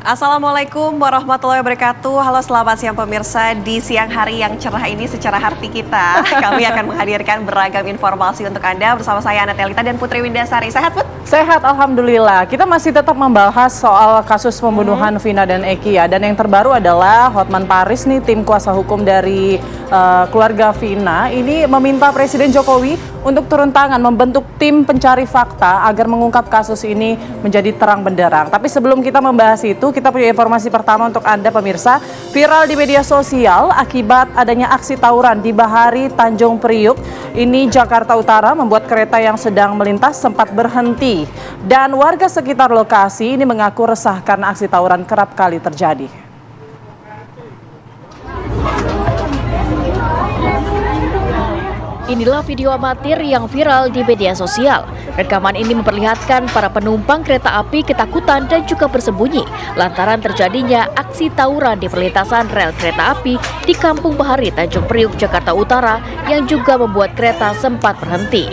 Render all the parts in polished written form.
Assalamualaikum warahmatullahi wabarakatuh. Halo, selamat siang pemirsa. Di siang hari yang cerah ini secara hati kita, kami akan menghadirkan beragam informasi untuk Anda bersama saya Ana Telita dan Putri Windasari. Sehat, Put? Sehat, Alhamdulillah. Kita masih tetap membahas soal kasus pembunuhan Vina dan Eki ya. Dan yang terbaru adalah Hotman Paris nih, tim kuasa hukum dari keluarga Vina. Ini meminta Presiden Jokowi untuk turun tangan membentuk tim pencari fakta agar mengungkap kasus ini menjadi terang benderang. Tapi sebelum kita membahas itu, kita punya informasi pertama untuk Anda pemirsa. Viral di media sosial akibat adanya aksi tawuran di Bahari Tanjung Priuk. Ini Jakarta Utara membuat kereta yang sedang melintas sempat berhenti. Dan warga sekitar lokasi ini mengaku resah karena aksi tawuran kerap kali terjadi. Inilah video amatir yang viral di media sosial. Rekaman ini memperlihatkan para penumpang kereta api ketakutan dan juga bersembunyi lantaran terjadinya aksi tawuran di perlintasan rel kereta api di Kampung Bahari Tanjung Priuk, Jakarta Utara yang juga membuat kereta sempat berhenti.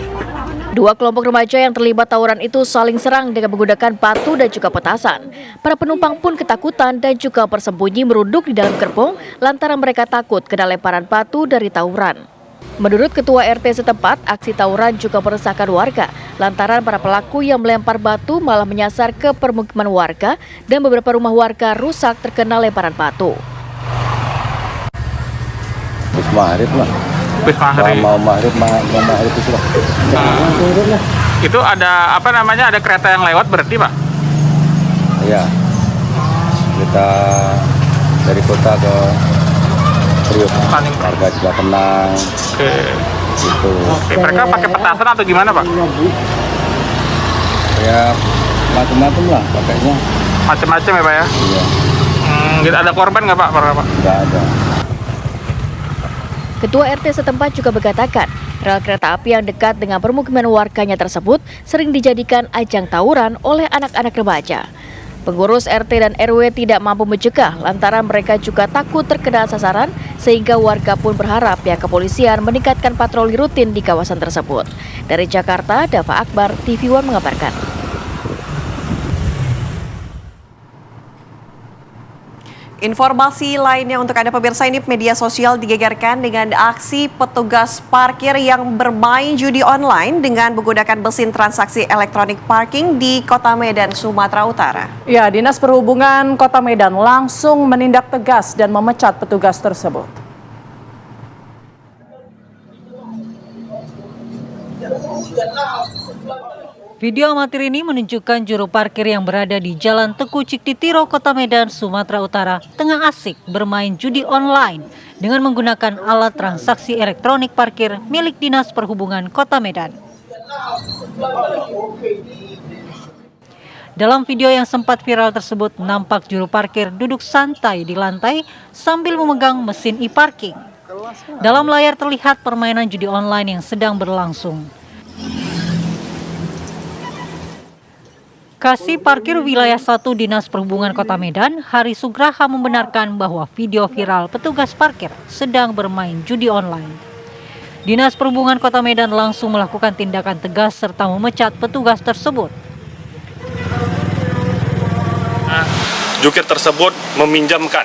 Dua kelompok remaja yang terlibat tawuran itu saling serang dengan menggunakan batu dan juga petasan. Para penumpang pun ketakutan dan juga bersembunyi merunduk di dalam gerbong lantaran mereka takut kena lemparan batu dari tawuran. Menurut Ketua RT setempat, aksi tawuran juga meresahkan warga lantaran para pelaku yang melempar batu malah menyasar ke permukiman warga dan beberapa rumah warga rusak terkena lemparan batu. Habis maghrib lah. Habis maghrib. Mau maghrib itu lah. Itu ada apa namanya? Ada kereta yang lewat berarti, Pak? Iya. Kita dari kota ke Priuk. Warga juga tenang. Oke. Gitu. Oke. Mereka pakai petasan atau gimana, Pak? Ya macam-macam lah pakainya. Macam-macam ya, Pak ya? Iya. Gitu. Ada korban nggak, Pak? Nggak ada. Ketua RT setempat juga mengatakan, rel kereta api yang dekat dengan permukiman warganya tersebut sering dijadikan ajang tawuran oleh anak-anak remaja. Pengurus RT dan RW tidak mampu mencegah lantaran mereka juga takut terkena sasaran sehingga warga pun berharap pihak kepolisian meningkatkan patroli rutin di kawasan tersebut. Dari Jakarta, Dava Akbar, TV One mengabarkan. Informasi lainnya untuk Anda pemirsa, ini media sosial digegerkan dengan aksi petugas parkir yang bermain judi online dengan menggunakan mesin transaksi elektronik parking di Kota Medan, Sumatera Utara. Ya, Dinas Perhubungan Kota Medan langsung menindak tegas dan memecat petugas tersebut. Video amatir ini menunjukkan juru parkir yang berada di Jalan Teku Ciktitiro, Kota Medan, Sumatera Utara, tengah asik bermain judi online dengan menggunakan alat transaksi elektronik parkir milik Dinas Perhubungan Kota Medan. Dalam video yang sempat viral tersebut, nampak juru parkir duduk santai di lantai sambil memegang mesin e-parking. Dalam layar terlihat permainan judi online yang sedang berlangsung. Kasih Parkir Wilayah 1 Dinas Perhubungan Kota Medan, Hari Sugraha, membenarkan bahwa video viral petugas parkir sedang bermain judi online. Dinas Perhubungan Kota Medan langsung melakukan tindakan tegas serta memecat petugas tersebut. Jukir tersebut meminjamkan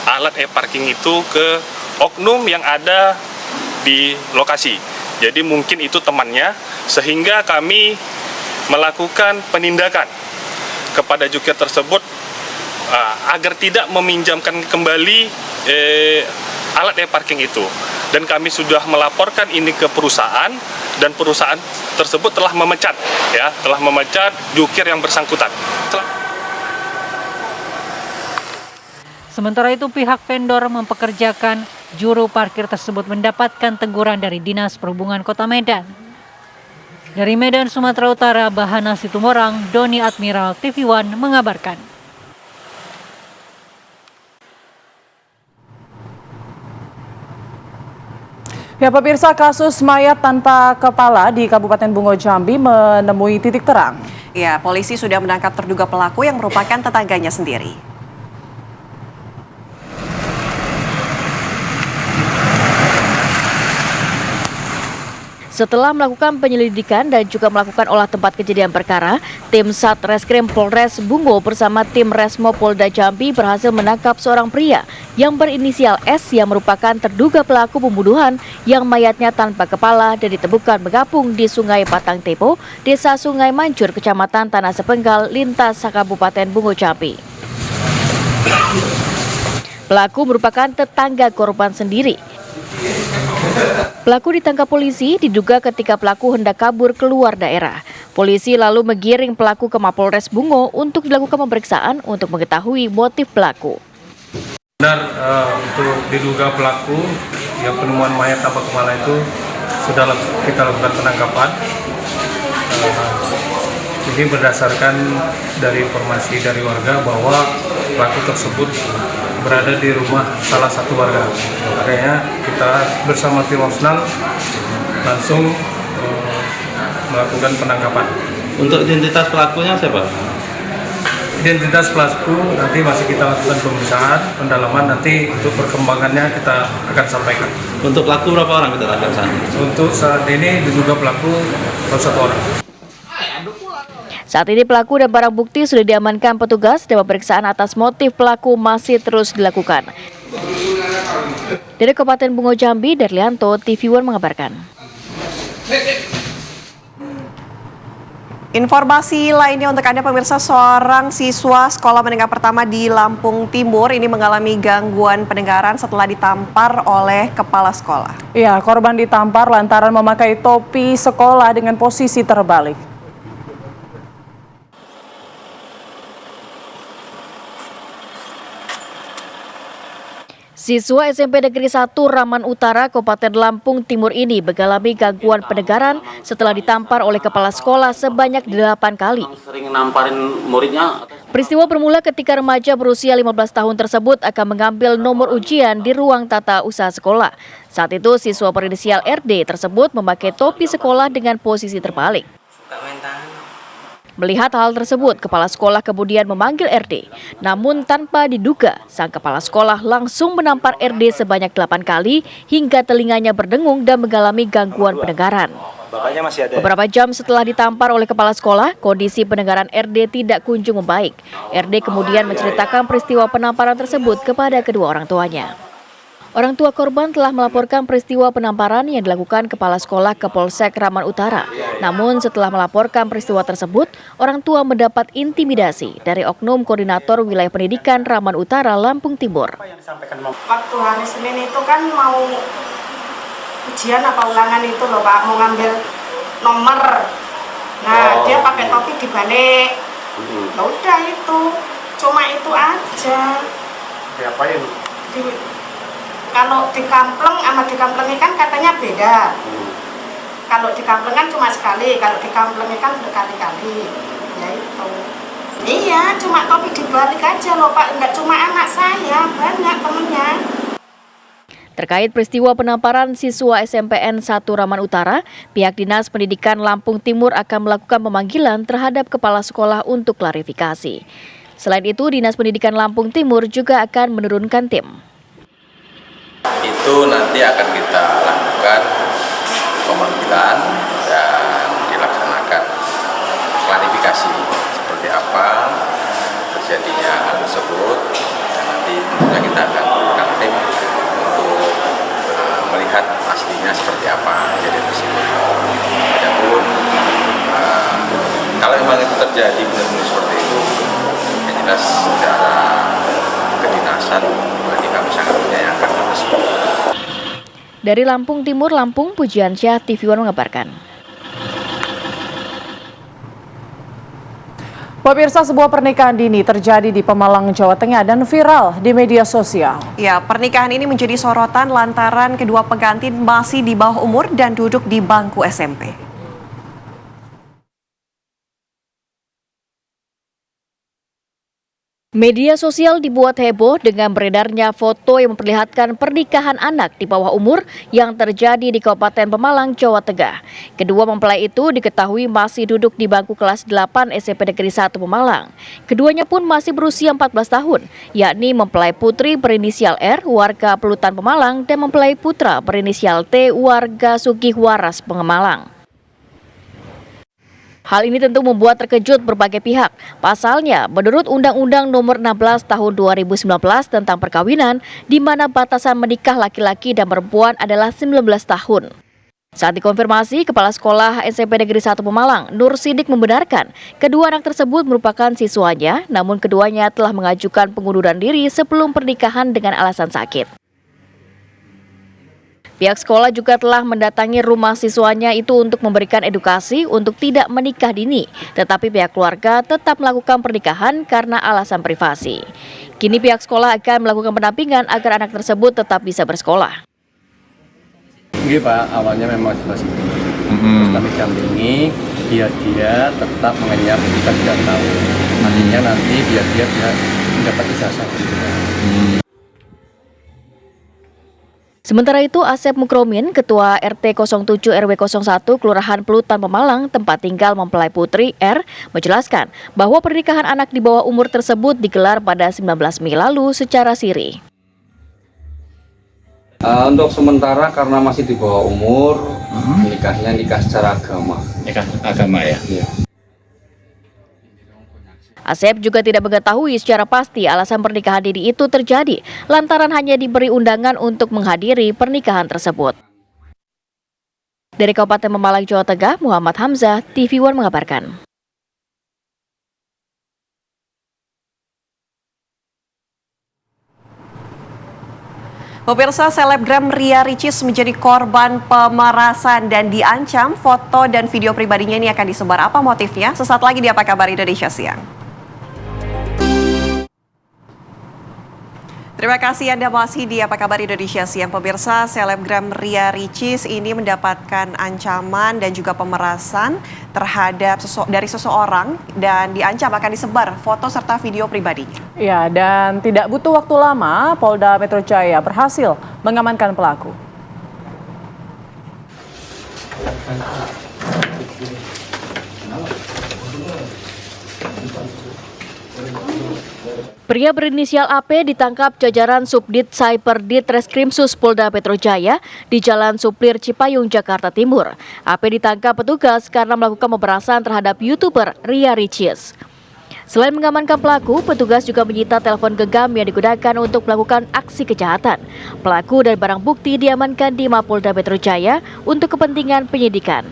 alat e-parking itu ke oknum yang ada di lokasi. Jadi mungkin itu temannya, sehingga kami melakukan penindakan kepada jukir tersebut agar tidak meminjamkan kembali alat e-parking itu. Dan kami sudah melaporkan ini ke perusahaan dan perusahaan tersebut telah memecat jukir yang bersangkutan. Sementara itu pihak vendor mempekerjakan juru parkir tersebut mendapatkan teguran dari Dinas Perhubungan Kota Medan. Dari Medan, Sumatera Utara, Bahana Situmorang, Doni Admiral, TV One mengabarkan. Ya pemirsa, kasus mayat tanpa kepala di Kabupaten Bungo Jambi menemui titik terang. Ya, polisi sudah menangkap terduga pelaku yang merupakan tetangganya sendiri. Setelah melakukan penyelidikan dan juga melakukan olah tempat kejadian perkara, tim Satreskrim Polres Bungo bersama tim Resmo Polda Jambi berhasil menangkap seorang pria yang berinisial S yang merupakan terduga pelaku pembunuhan yang mayatnya tanpa kepala dan ditemukan mengapung di Sungai Patang Tepo, Desa Sungai Mancur, Kecamatan Tanah Sepenggal, Lintas, Kabupaten Bungo Jambi. Pelaku merupakan tetangga korban sendiri. Pelaku ditangkap polisi diduga ketika pelaku hendak kabur keluar daerah. Polisi lalu menggiring pelaku ke Mapolres Bungo untuk dilakukan pemeriksaan untuk mengetahui motif pelaku. Benar, untuk diduga pelaku yang penemuan mayat tanpa kepala itu sudah kita lakukan penangkapan. Ini berdasarkan dari informasi dari warga bahwa pelaku tersebut berada di rumah salah satu warga. Makanya kita bersama tim Osnal langsung melakukan penangkapan. Untuk identitas pelakunya siapa? Identitas pelaku nanti masih kita lakukan pemeriksaan, pendalaman, nanti untuk perkembangannya kita akan sampaikan. Untuk pelaku berapa orang kita tangkap sana? Untuk saat ini diduga pelaku baru 1 orang. Saat ini pelaku dan barang bukti sudah diamankan petugas dan pemeriksaan atas motif pelaku masih terus dilakukan. Dari Kabupaten Bungo Jambi, Darlianto, TV One mengabarkan. Informasi lainnya untuk Anda pemirsa, seorang siswa sekolah menengah pertama di Lampung Timur ini mengalami gangguan pendengaran setelah ditampar oleh kepala sekolah. Ya, korban ditampar lantaran memakai topi sekolah dengan posisi terbalik. Siswa SMP Negeri 1 Raman Utara, Kabupaten Lampung Timur ini mengalami gangguan pendengaran setelah ditampar oleh kepala sekolah sebanyak 8 kali. Sering namparin muridnya. Peristiwa bermula ketika remaja berusia 15 tahun tersebut akan mengambil nomor ujian di ruang tata usaha sekolah. Saat itu siswa berinisial RD tersebut memakai topi sekolah dengan posisi terbalik. Melihat hal tersebut, kepala sekolah kemudian memanggil RD. Namun tanpa diduga, sang kepala sekolah langsung menampar RD sebanyak 8 kali hingga telinganya berdengung dan mengalami gangguan pendengaran. Beberapa jam setelah ditampar oleh kepala sekolah, kondisi pendengaran RD tidak kunjung membaik. RD kemudian menceritakan peristiwa penamparan tersebut kepada kedua orang tuanya. Orang tua korban telah melaporkan peristiwa penamparan yang dilakukan kepala sekolah ke Polsek Raman Utara. Namun setelah melaporkan peristiwa tersebut, orang tua mendapat intimidasi dari oknum koordinator wilayah pendidikan Raman Utara, Lampung Timur. Waktu hari Senin itu kan mau ujian apa ulangan itu loh Pak, mau ngambil nomor. Nah dia pakai topi dibalik. Ya udah itu, cuma itu aja. Diapain? Kalau dikampleng sama dikamplengi kan katanya beda. Kalau dikampleng kan cuma sekali, kalau dikamplengi kan berkali-kali. Ya itu. Iya, cuma topi dibalik aja loh Pak, enggak cuma anak saya, banyak temennya. Terkait peristiwa penamparan siswa SMPN 1 Raman Utara, pihak Dinas Pendidikan Lampung Timur akan melakukan pemanggilan terhadap kepala sekolah untuk klarifikasi. Selain itu, Dinas Pendidikan Lampung Timur juga akan menurunkan tim. Itu nanti akan kita lakukan pemanggilan dan dilaksanakan klarifikasi seperti apa terjadinya hal tersebut, dan nanti tentunya kita akan melakukan tim untuk melihat aslinya seperti apa kejadian tersebut. Adapun kalau memang itu terjadi benar-benar seperti itu, yang jelas secara kedinasan bagi kami sangat menyayangkan hal tersebut. Dari Lampung Timur, Lampung, Pujiansyah, TV One mengabarkan. Pemirsa, sebuah pernikahan dini terjadi di Pemalang, Jawa Tengah dan viral di media sosial. Ya, pernikahan ini menjadi sorotan lantaran kedua pengantin masih di bawah umur dan duduk di bangku SMP. Media sosial dibuat heboh dengan beredarnya foto yang memperlihatkan pernikahan anak di bawah umur yang terjadi di Kabupaten Pemalang, Jawa Tengah. Kedua mempelai itu diketahui masih duduk di bangku kelas 8 SMP Negeri 1 Pemalang. Keduanya pun masih berusia 14 tahun, yakni mempelai putri berinisial R, warga Pelutan Pemalang, dan mempelai putra berinisial T, warga Sugihwaras, Pemalang. Hal ini tentu membuat terkejut berbagai pihak. Pasalnya, menurut Undang-Undang Nomor 16 Tahun 2019 tentang perkawinan, di mana batasan menikah laki-laki dan perempuan adalah 19 tahun. Saat dikonfirmasi, Kepala Sekolah SMP Negeri 1 Pemalang, Nur Sidik, membenarkan kedua anak tersebut merupakan siswanya, namun keduanya telah mengajukan pengunduran diri sebelum pernikahan dengan alasan sakit. Pihak sekolah juga telah mendatangi rumah siswanya itu untuk memberikan edukasi untuk tidak menikah dini, tetapi pihak keluarga tetap melakukan pernikahan karena alasan privasi. Kini pihak sekolah akan melakukan pendampingan agar anak tersebut tetap bisa bersekolah. Iya Pak, awalnya memang seperti itu. Terus kami dampingi biar dia tetap mengenyam kita tidak tahu. Nantinya biar dia mendapat ijazah. Sementara itu, Asep Mukromin, Ketua RT 07 RW 01 Kelurahan Pelutan Pemalang, tempat tinggal mempelai putri R, menjelaskan bahwa pernikahan anak di bawah umur tersebut digelar pada 19 Mei lalu secara siri. Untuk sementara karena masih di bawah umur, nikah secara agama. Nikah agama ya? Iya. Asep juga tidak mengetahui secara pasti alasan pernikahan dini itu terjadi lantaran hanya diberi undangan untuk menghadiri pernikahan tersebut. Dari Kabupaten Pemalang, Jawa Tengah, Muhammad Hamzah, TV One mengabarkan. Pemirsa, selebgram Ria Ricis menjadi korban pemerasan dan diancam foto dan video pribadinya ini akan disebar. Apa motifnya? Sesaat lagi di Apa Kabar Indonesia Siang. Terima kasih Anda masih di Apa Kabar Indonesia Siang. Pemirsa, selebgram Ria Ricis ini mendapatkan ancaman dan juga pemerasan terhadap dari seseorang dan diancam akan disebar foto serta video pribadinya. Ya, dan tidak butuh waktu lama, Polda Metro Jaya berhasil mengamankan pelaku. Pria berinisial AP ditangkap jajaran Subdit Cyberdit Reskrimsus Polda Metro Jaya di Jalan Suplir Cipayung, Jakarta Timur. AP ditangkap petugas karena melakukan pemerasan terhadap YouTuber Ria Ricis. Selain mengamankan pelaku, petugas juga menyita telepon genggam yang digunakan untuk melakukan aksi kejahatan. Pelaku dan barang bukti diamankan di Mapolda Metro Jaya untuk kepentingan penyidikan.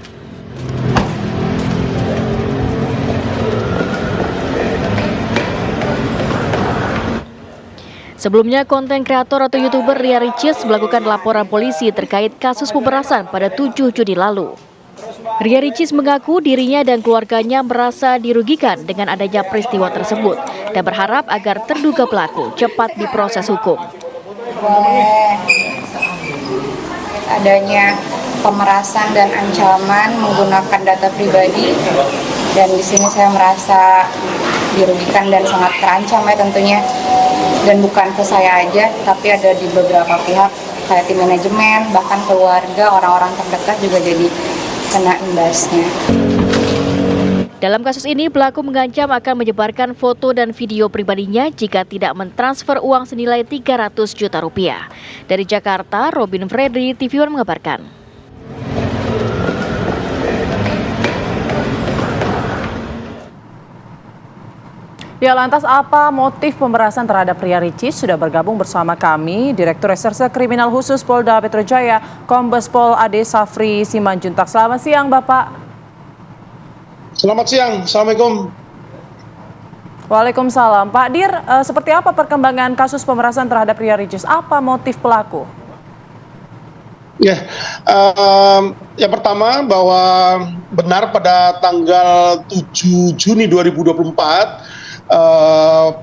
Sebelumnya, konten kreator atau YouTuber Ria Ricis melakukan laporan polisi terkait kasus pemerasan pada 7 Juni lalu. Ria Ricis mengaku dirinya dan keluarganya merasa dirugikan dengan adanya peristiwa tersebut dan berharap agar terduga pelaku cepat diproses hukum. Adanya pemerasan dan ancaman menggunakan data pribadi, dan di sini saya merasa dirugikan dan sangat terancam ya tentunya. Dan bukan ke saya aja, tapi ada di beberapa pihak kayak tim manajemen, bahkan keluarga, orang-orang terdekat juga jadi kena imbasnya. Dalam kasus ini, pelaku mengancam akan menyebarkan foto dan video pribadinya jika tidak mentransfer uang senilai 300 juta rupiah. Dari Jakarta, Robin Fredri, TV One mengabarkan. Ya, lantas apa motif pemerasan terhadap Ria Ricis? Sudah bergabung bersama kami Direktur Reserse Kriminal Khusus Polda Metro Jaya, Kombes Pol Ade Safri Simanjuntak. Selamat siang, Bapak. Selamat siang, Assalamualaikum. Waalaikumsalam. Pak Dir, seperti apa perkembangan kasus pemerasan terhadap Ria Ricis? Apa motif pelaku? Ya, yang pertama bahwa benar pada tanggal 7 Juni 2024,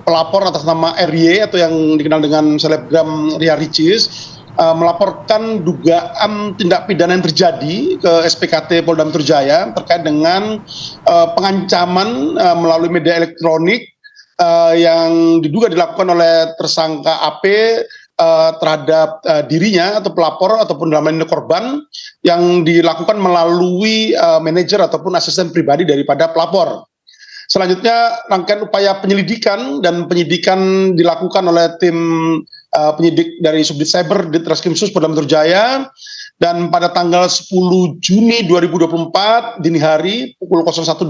pelapor atas nama RY atau yang dikenal dengan selebgram Ria Ricis melaporkan dugaan tindak pidana yang terjadi ke SPKT Polda Metro Jaya terkait dengan pengancaman melalui media elektronik yang diduga dilakukan oleh tersangka AP terhadap dirinya atau pelapor ataupun dalam hal ini korban yang dilakukan melalui manajer ataupun asisten pribadi daripada pelapor. Selanjutnya rangkaian upaya penyelidikan dan penyidikan dilakukan oleh tim penyidik dari Subdit Cyber di Treskrimsus Polda Metro Jaya, dan pada tanggal 10 Juni 2024 dini hari pukul 01.20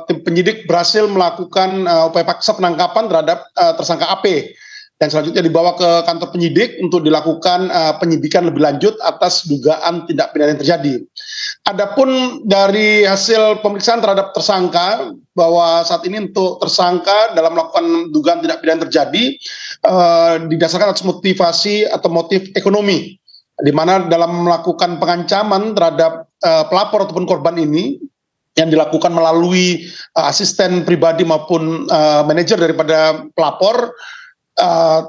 tim penyidik berhasil melakukan upaya paksa penangkapan terhadap tersangka AP, dan selanjutnya dibawa ke kantor penyidik untuk dilakukan penyidikan lebih lanjut atas dugaan tindak pidana yang terjadi. Adapun dari hasil pemeriksaan terhadap tersangka, bahwa saat ini untuk tersangka dalam melakukan dugaan tindak pidana yang terjadi didasarkan atas motivasi atau motif ekonomi, di mana dalam melakukan pengancaman terhadap pelapor ataupun korban ini yang dilakukan melalui asisten pribadi maupun manajer daripada pelapor,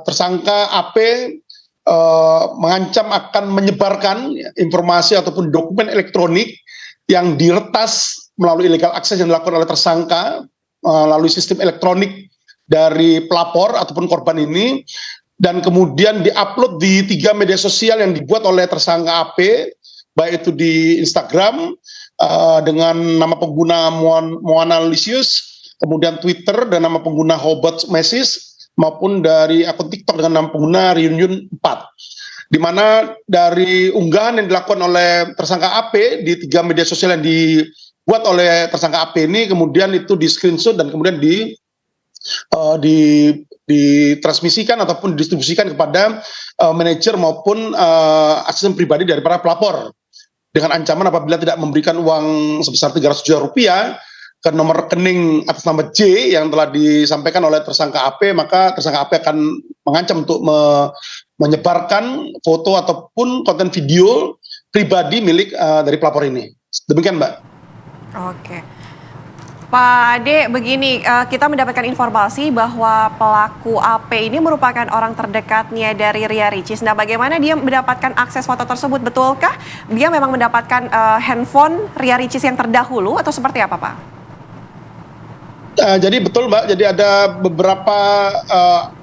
tersangka AP mengancam akan menyebarkan informasi ataupun dokumen elektronik yang diretas melalui illegal access yang dilakukan oleh tersangka melalui sistem elektronik dari pelapor ataupun korban ini, dan kemudian diupload di 3 media sosial yang dibuat oleh tersangka AP, baik itu di Instagram dengan nama pengguna Moana Lisius, kemudian Twitter dan nama pengguna Hobot Message, maupun dari akun TikTok dengan nama pengguna Reunion 4. Di mana dari unggahan yang dilakukan oleh tersangka AP di 3 media sosial yang dibuat oleh tersangka AP ini, kemudian itu di screenshot dan kemudian ditransmisikan ataupun didistribusikan kepada manajer maupun asisten pribadi dari para pelapor, dengan ancaman apabila tidak memberikan uang sebesar 300 juta rupiah ke nomor rekening atas nama J yang telah disampaikan oleh tersangka AP, maka tersangka AP akan mengancam untuk menyebarkan foto ataupun konten video pribadi milik dari pelapor ini. Demikian, Mbak. Oke. Pak Ade, begini, kita mendapatkan informasi bahwa pelaku AP ini merupakan orang terdekatnya dari Ria Ricis. Nah, bagaimana dia mendapatkan akses foto tersebut? Betulkah dia memang mendapatkan handphone Ria Ricis yang terdahulu atau seperti apa, Pak? Jadi betul, Mbak, jadi ada beberapa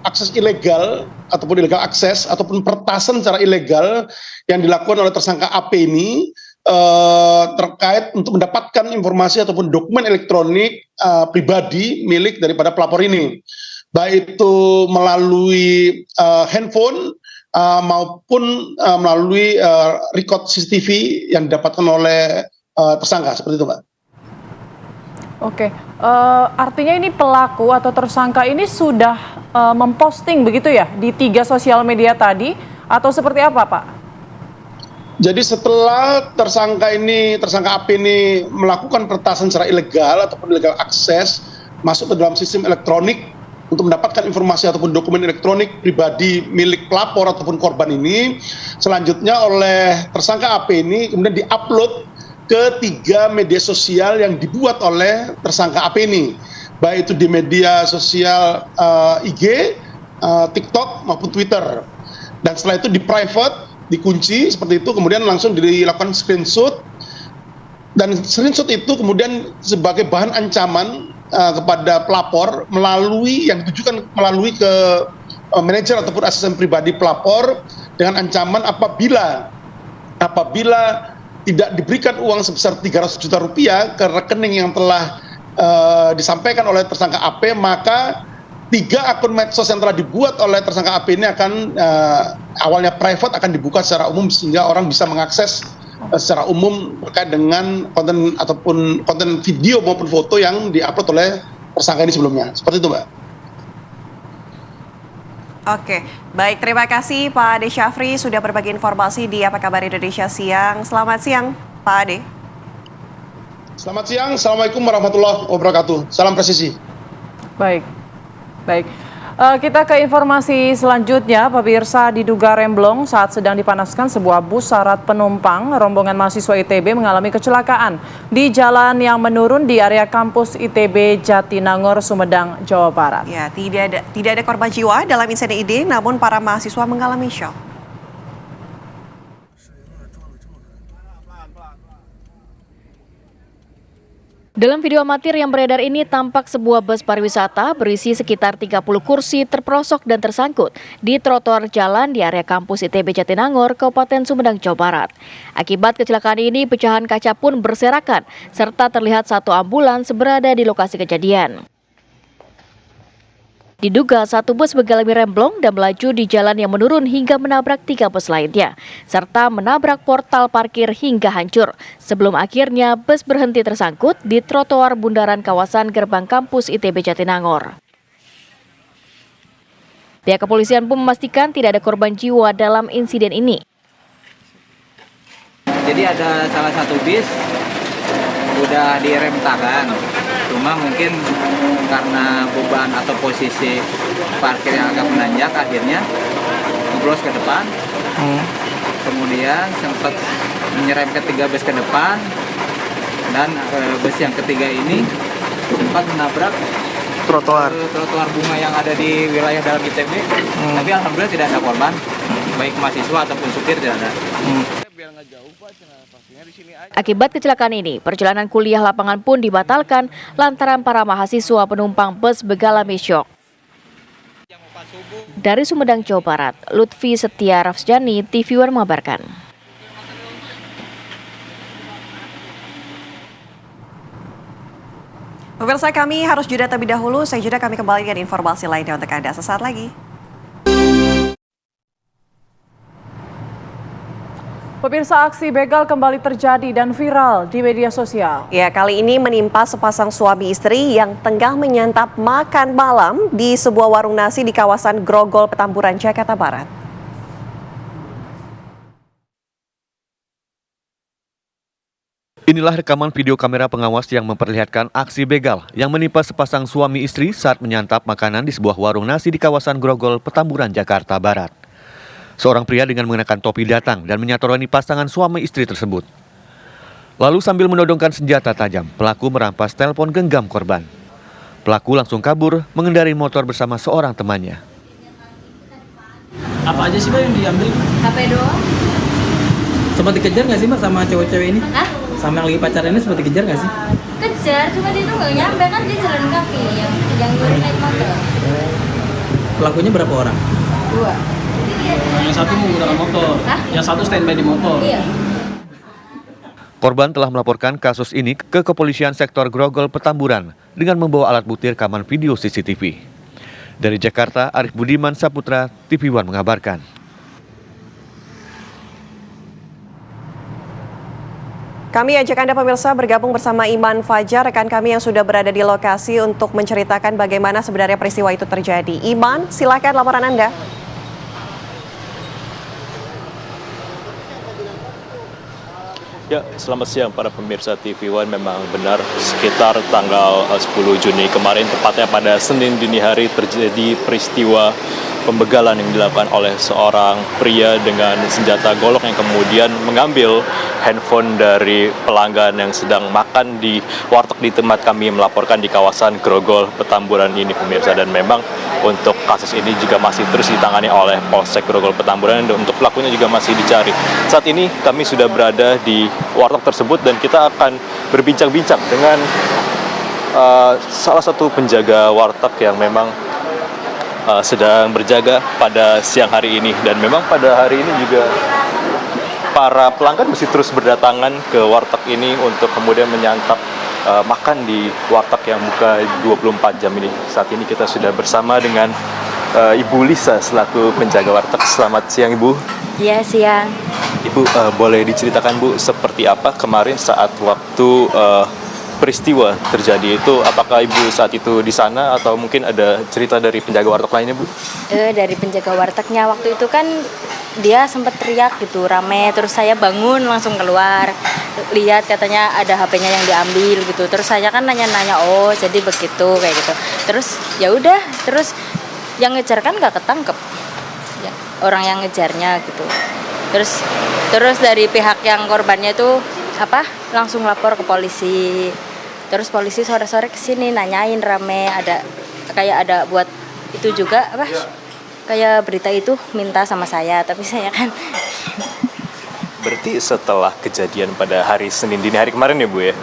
akses ilegal ataupun illegal akses ataupun pertasan secara ilegal yang dilakukan oleh tersangka AP ini terkait untuk mendapatkan informasi ataupun dokumen elektronik pribadi milik daripada pelapor ini, baik itu melalui handphone maupun melalui record CCTV yang didapatkan oleh tersangka, seperti itu, Mbak. Oke, artinya ini pelaku atau tersangka ini sudah memposting begitu ya di 3 sosial media tadi, atau seperti apa, Pak? Jadi setelah tersangka AP ini melakukan peretasan secara ilegal ataupun illegal akses masuk ke dalam sistem elektronik untuk mendapatkan informasi ataupun dokumen elektronik pribadi milik pelapor ataupun korban ini, selanjutnya oleh tersangka AP ini kemudian diupload ke 3 media sosial yang dibuat oleh tersangka AP ini, baik itu di media sosial IG, TikTok maupun Twitter. Dan setelah itu di private, dikunci seperti itu, kemudian langsung dilakukan screenshot, dan screenshot itu kemudian sebagai bahan ancaman kepada pelapor yang ditujukan melalui ke manajer ataupun asisten pribadi pelapor dengan ancaman apabila tidak diberikan uang sebesar 300 juta rupiah ke rekening yang telah disampaikan oleh tersangka AP, maka 3 akun medsos yang telah dibuat oleh tersangka AP ini akan awalnya private akan dibuka secara umum sehingga orang bisa mengakses secara umum terkait dengan konten ataupun konten video maupun foto yang diupload oleh tersangka ini sebelumnya. Seperti itu, Mbak. Oke, baik, terima kasih Pak Ade Syafri sudah berbagi informasi di Apa Kabar Indonesia Siang. Selamat siang, Pak Ade. Selamat siang, Assalamualaikum warahmatullahi wabarakatuh. Salam presisi. Baik. Kita ke informasi selanjutnya, pemirsa. Diduga remblong saat sedang dipanaskan sebuah bus syarat penumpang, rombongan mahasiswa ITB mengalami kecelakaan di jalan yang menurun di area kampus ITB Jatinangor, Sumedang, Jawa Barat. Ya, tidak ada korban jiwa dalam insiden ini, namun para mahasiswa mengalami syok. Dalam video amatir yang beredar ini tampak sebuah bus pariwisata berisi sekitar 30 kursi terperosok dan tersangkut di trotoar jalan di area kampus ITB Jatinangor, Kabupaten Sumedang, Jawa Barat. Akibat kecelakaan ini, pecahan kaca pun berserakan serta terlihat satu ambulans berada di lokasi kejadian. Diduga satu bus mengalami remblong dan melaju di jalan yang menurun hingga menabrak 3 bus lainnya, serta menabrak portal parkir hingga hancur. Sebelum akhirnya bus berhenti tersangkut di trotoar bundaran kawasan gerbang kampus ITB Jatinangor. Pihak kepolisian pun memastikan tidak ada korban jiwa dalam insiden ini. Jadi ada salah satu bis udah direm tangan, cuma mungkin karena beban atau posisi parkir yang agak menanjak akhirnya ngeblos ke depan, kemudian sempat menyerempet 3 bus ke depan, dan bus yang ketiga ini sempat menabrak trotoar bunga yang ada di wilayah dalam ITB. Tapi alhamdulillah tidak ada korban, baik mahasiswa ataupun supir tidak ada. Akibat kecelakaan ini, perjalanan kuliah lapangan pun dibatalkan lantaran para mahasiswa penumpang bus mengalami syok. Dari Sumedang, Jawa Barat, Lutfi Setia Rafsjani, TV One mengabarkan. Pemirsa, kami harus jeda terlebih dahulu. Saya jeda, kami kembali dengan informasi lainnya untuk Anda sesaat lagi. Pemirsa, aksi begal kembali terjadi dan viral di media sosial. Ya, kali ini menimpa sepasang suami istri yang tengah menyantap makan malam di sebuah warung nasi di kawasan Grogol, Petamburan, Jakarta Barat. Inilah rekaman video kamera pengawas yang memperlihatkan aksi begal yang menimpa sepasang suami istri saat menyantap makanan di sebuah warung nasi di kawasan Grogol, Petamburan, Jakarta Barat. Seorang pria dengan mengenakan topi datang dan menyatroni pasangan suami istri tersebut. Lalu sambil menodongkan senjata tajam, pelaku merampas telepon genggam korban. Pelaku langsung kabur mengendarai motor bersama seorang temannya. Apa aja sih Mbak yang diambil? HP doang. Sempat dikejar nggak sih Mbak sama cewek-cewek ini? Hah? Sama yang lagi pacaran ini sempat dikejar nggak sih? Kejar, cuma dia tuh nggak nyampe, kan dia jalan kaki yang naik motor. Pelakunya berapa orang? 2. Yang satu menggunakan motor, yang satu standby di motor. Iya. Korban telah melaporkan kasus ini ke Kepolisian Sektor Grogol, Petamburan dengan membawa alat bukti rekaman video CCTV. Dari Jakarta, Arif Budiman Saputra, TV One mengabarkan. Kami ajak Anda pemirsa bergabung bersama Iman Fajar, rekan kami yang sudah berada di lokasi untuk menceritakan bagaimana sebenarnya peristiwa itu terjadi. Iman, silakan laporan Anda. Ya, selamat siang para pemirsa TV One. Memang benar sekitar tanggal 10 Juni kemarin, tepatnya pada Senin dini hari, terjadi peristiwa pembegalan yang dilakukan oleh seorang pria dengan senjata golok yang kemudian mengambil handphone dari pelanggan yang sedang makan di warteg di tempat kami melaporkan di kawasan Grogol, Petamburan ini pemirsa. Dan memang untuk kasus ini juga masih terus ditangani oleh Polsek Grogol, Petamburan, dan untuk pelakunya juga masih dicari. Saat ini kami sudah berada di warteg tersebut dan kita akan berbincang-bincang dengan salah satu penjaga warteg yang memang sedang berjaga pada siang hari ini. Dan memang pada hari ini juga para pelanggan masih terus berdatangan ke warteg ini untuk kemudian menyantap makan di warteg yang buka 24 jam ini. Saat ini kita sudah bersama dengan Ibu Lisa selaku penjaga warteg. Selamat siang Ibu. Iya, siang. Ibu, boleh diceritakan Bu seperti apa kemarin saat waktu peristiwa terjadi itu? Apakah Ibu saat itu di sana atau mungkin ada cerita dari penjaga warteg lainnya Bu? Dari penjaga wartegnya waktu itu kan dia sempat teriak gitu rame, terus saya bangun langsung keluar, lihat katanya ada HP-nya yang diambil gitu. Terus saya kan nanya-nanya, oh jadi begitu kayak gitu. Terus ya udah, terus yang ngejar kan nggak ketangkep ya, orang yang ngejarnya gitu. Terus dari pihak yang korbannya itu langsung lapor ke polisi. Terus polisi sore-sore kesini nanyain rame, ada buat itu juga kayak berita itu minta sama saya, tapi saya kan. Berarti setelah kejadian pada hari Senin dini hari kemarin ya Bu ya?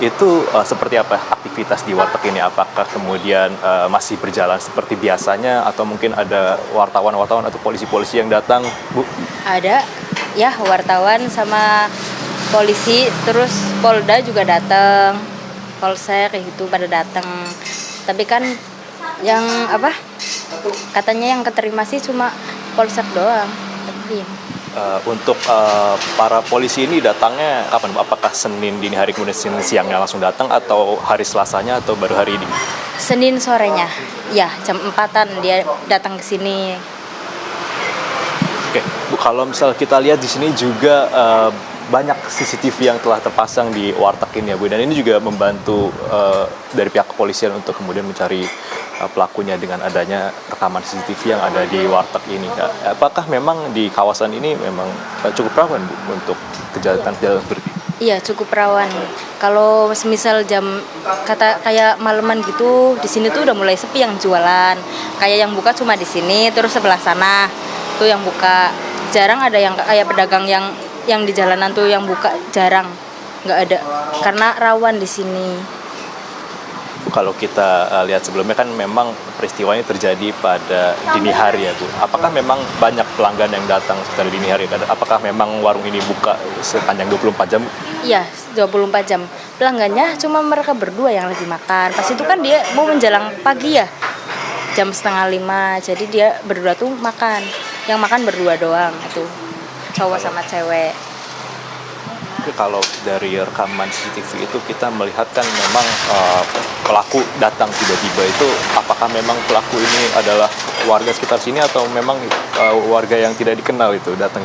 itu seperti apa aktivitas di warteg ini? Apakah kemudian masih berjalan seperti biasanya atau mungkin ada wartawan-wartawan atau polisi-polisi yang datang, Bu? Ada ya wartawan sama polisi, terus Polda juga datang, Polsek kayak gitu pada datang. Tapi kan yang katanya yang keterima sih cuma Polsek doang. Tapi untuk para polisi ini datangnya kapan? Apakah Senin dini hari kemudian Senin siangnya langsung datang atau hari Selasanya atau baru hari ini? Senin sorenya, ya jam 4-an dia datang ke sini. Oke, Bu, kalau misal kita lihat di sini juga banyak CCTV yang telah terpasang di warteg ini ya, Bu, dan ini juga membantu dari pihak kepolisian untuk kemudian mencari pelakunya dengan adanya rekaman CCTV yang ada di warteg ini. Apakah memang di kawasan ini memang cukup rawan, Bu, untuk kejahatan seperti ini? Iya, cukup rawan. Kalau misal jam kayak malaman gitu, di sini tuh udah mulai sepi yang jualan. Kayak yang buka cuma di sini, terus sebelah sana tuh yang buka. Jarang ada yang kayak pedagang yang di jalanan tuh yang buka, jarang. Nggak ada. Karena rawan di sini. Kalau kita lihat sebelumnya kan memang peristiwanya terjadi pada dini hari ya, Bu. Apakah memang banyak pelanggan yang datang sekitar dini hari? Apakah memang warung ini buka sepanjang 24 jam? Iya, 24 jam. Pelanggannya cuma mereka berdua yang lagi makan. Pas itu kan dia mau menjelang pagi ya, jam 4:30. Jadi dia berdua tuh makan. Yang makan berdua doang, itu cowok sama cewek. Kalau dari rekaman CCTV itu kita melihat kan memang pelaku datang tiba-tiba itu, apakah memang pelaku ini adalah warga sekitar sini atau memang warga yang tidak dikenal itu datang?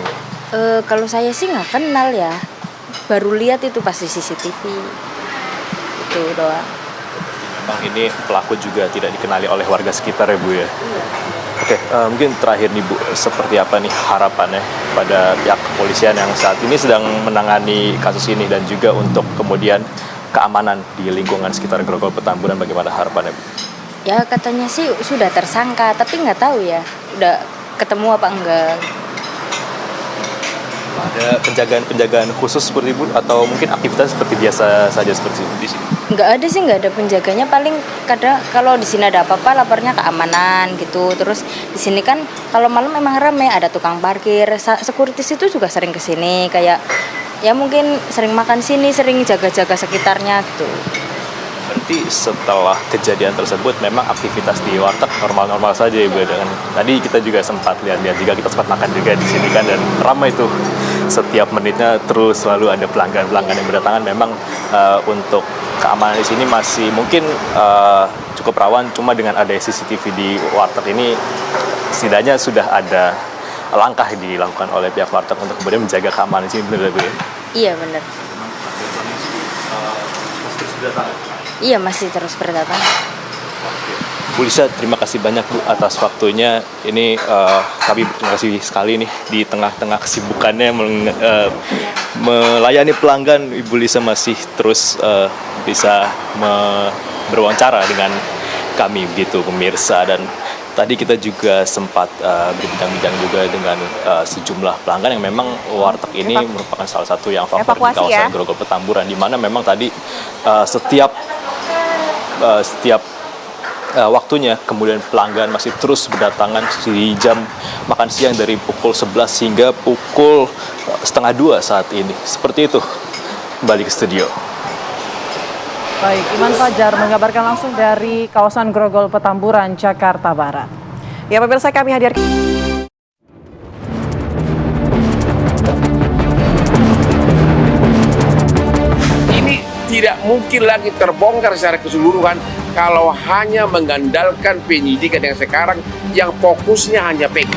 Kalau saya sih nggak kenal ya, baru lihat itu pas di CCTV itu doang. Memang ini pelaku juga tidak dikenali oleh warga sekitar ya, Bu ya? Oke, mungkin terakhir nih, Bu, seperti apa nih harapannya pada pihak kepolisian yang saat ini sedang menangani kasus ini dan juga untuk kemudian keamanan di lingkungan sekitar Grogol Petamburan, bagaimana harapannya, Bu? Ya katanya sih sudah tersangka, tapi nggak tahu ya udah ketemu apa enggak. Ada penjagaan khusus seperti Bu atau mungkin aktivitas seperti biasa saja seperti di sini? Nggak ada sih, nggak ada penjaganya. Paling kadang kalau di sini ada apa-apa lapornya keamanan gitu. Terus di sini kan kalau malam memang ramai, ada tukang parkir, securities itu juga sering ke sini, kayak ya mungkin sering makan sini, sering jaga-jaga sekitarnya gitu. Berarti setelah kejadian tersebut memang aktivitas di warteg normal-normal saja ya, Bu. Dengan tadi kita juga sempat lihat-lihat juga, kita sempat makan juga di sini kan, dan ramai tuh setiap menitnya terus selalu ada pelanggan-pelanggan yang berdatangan. Memang untuk keamanan di sini masih mungkin cukup rawan, cuma dengan ada CCTV di warteg ini setidaknya sudah ada langkah dilakukan oleh pihak warteg untuk kemudian menjaga keamanan di sini, benar Bu ya? Iya benar. Iya, masih terus berdatang. Bu Lisa, terima kasih banyak, Bu, atas waktunya. Ini kami berterima kasih sekali nih di tengah-tengah kesibukannya melayani pelanggan. Ibu Lisa masih terus bisa berwawancara dengan kami begitu, pemirsa. Dan tadi kita juga sempat berbincang-bincang juga dengan sejumlah pelanggan yang memang warteg ini merupakan salah satu yang favorit di kawasan Grogol Petamburan, di mana memang tadi setiap waktunya kemudian pelanggan masih terus berdatangan di jam makan siang dari pukul 11 hingga pukul 1:30 saat ini. Seperti itu. Kembali ke studio. Baik, Iman Fajar mengabarkan langsung dari kawasan Grogol Petamburan, Jakarta Barat. Ya pemirsa, kami hadirkan. Ini tidak mungkin lagi terbongkar secara keseluruhan kalau hanya mengandalkan penyidikan yang sekarang yang fokusnya hanya PK.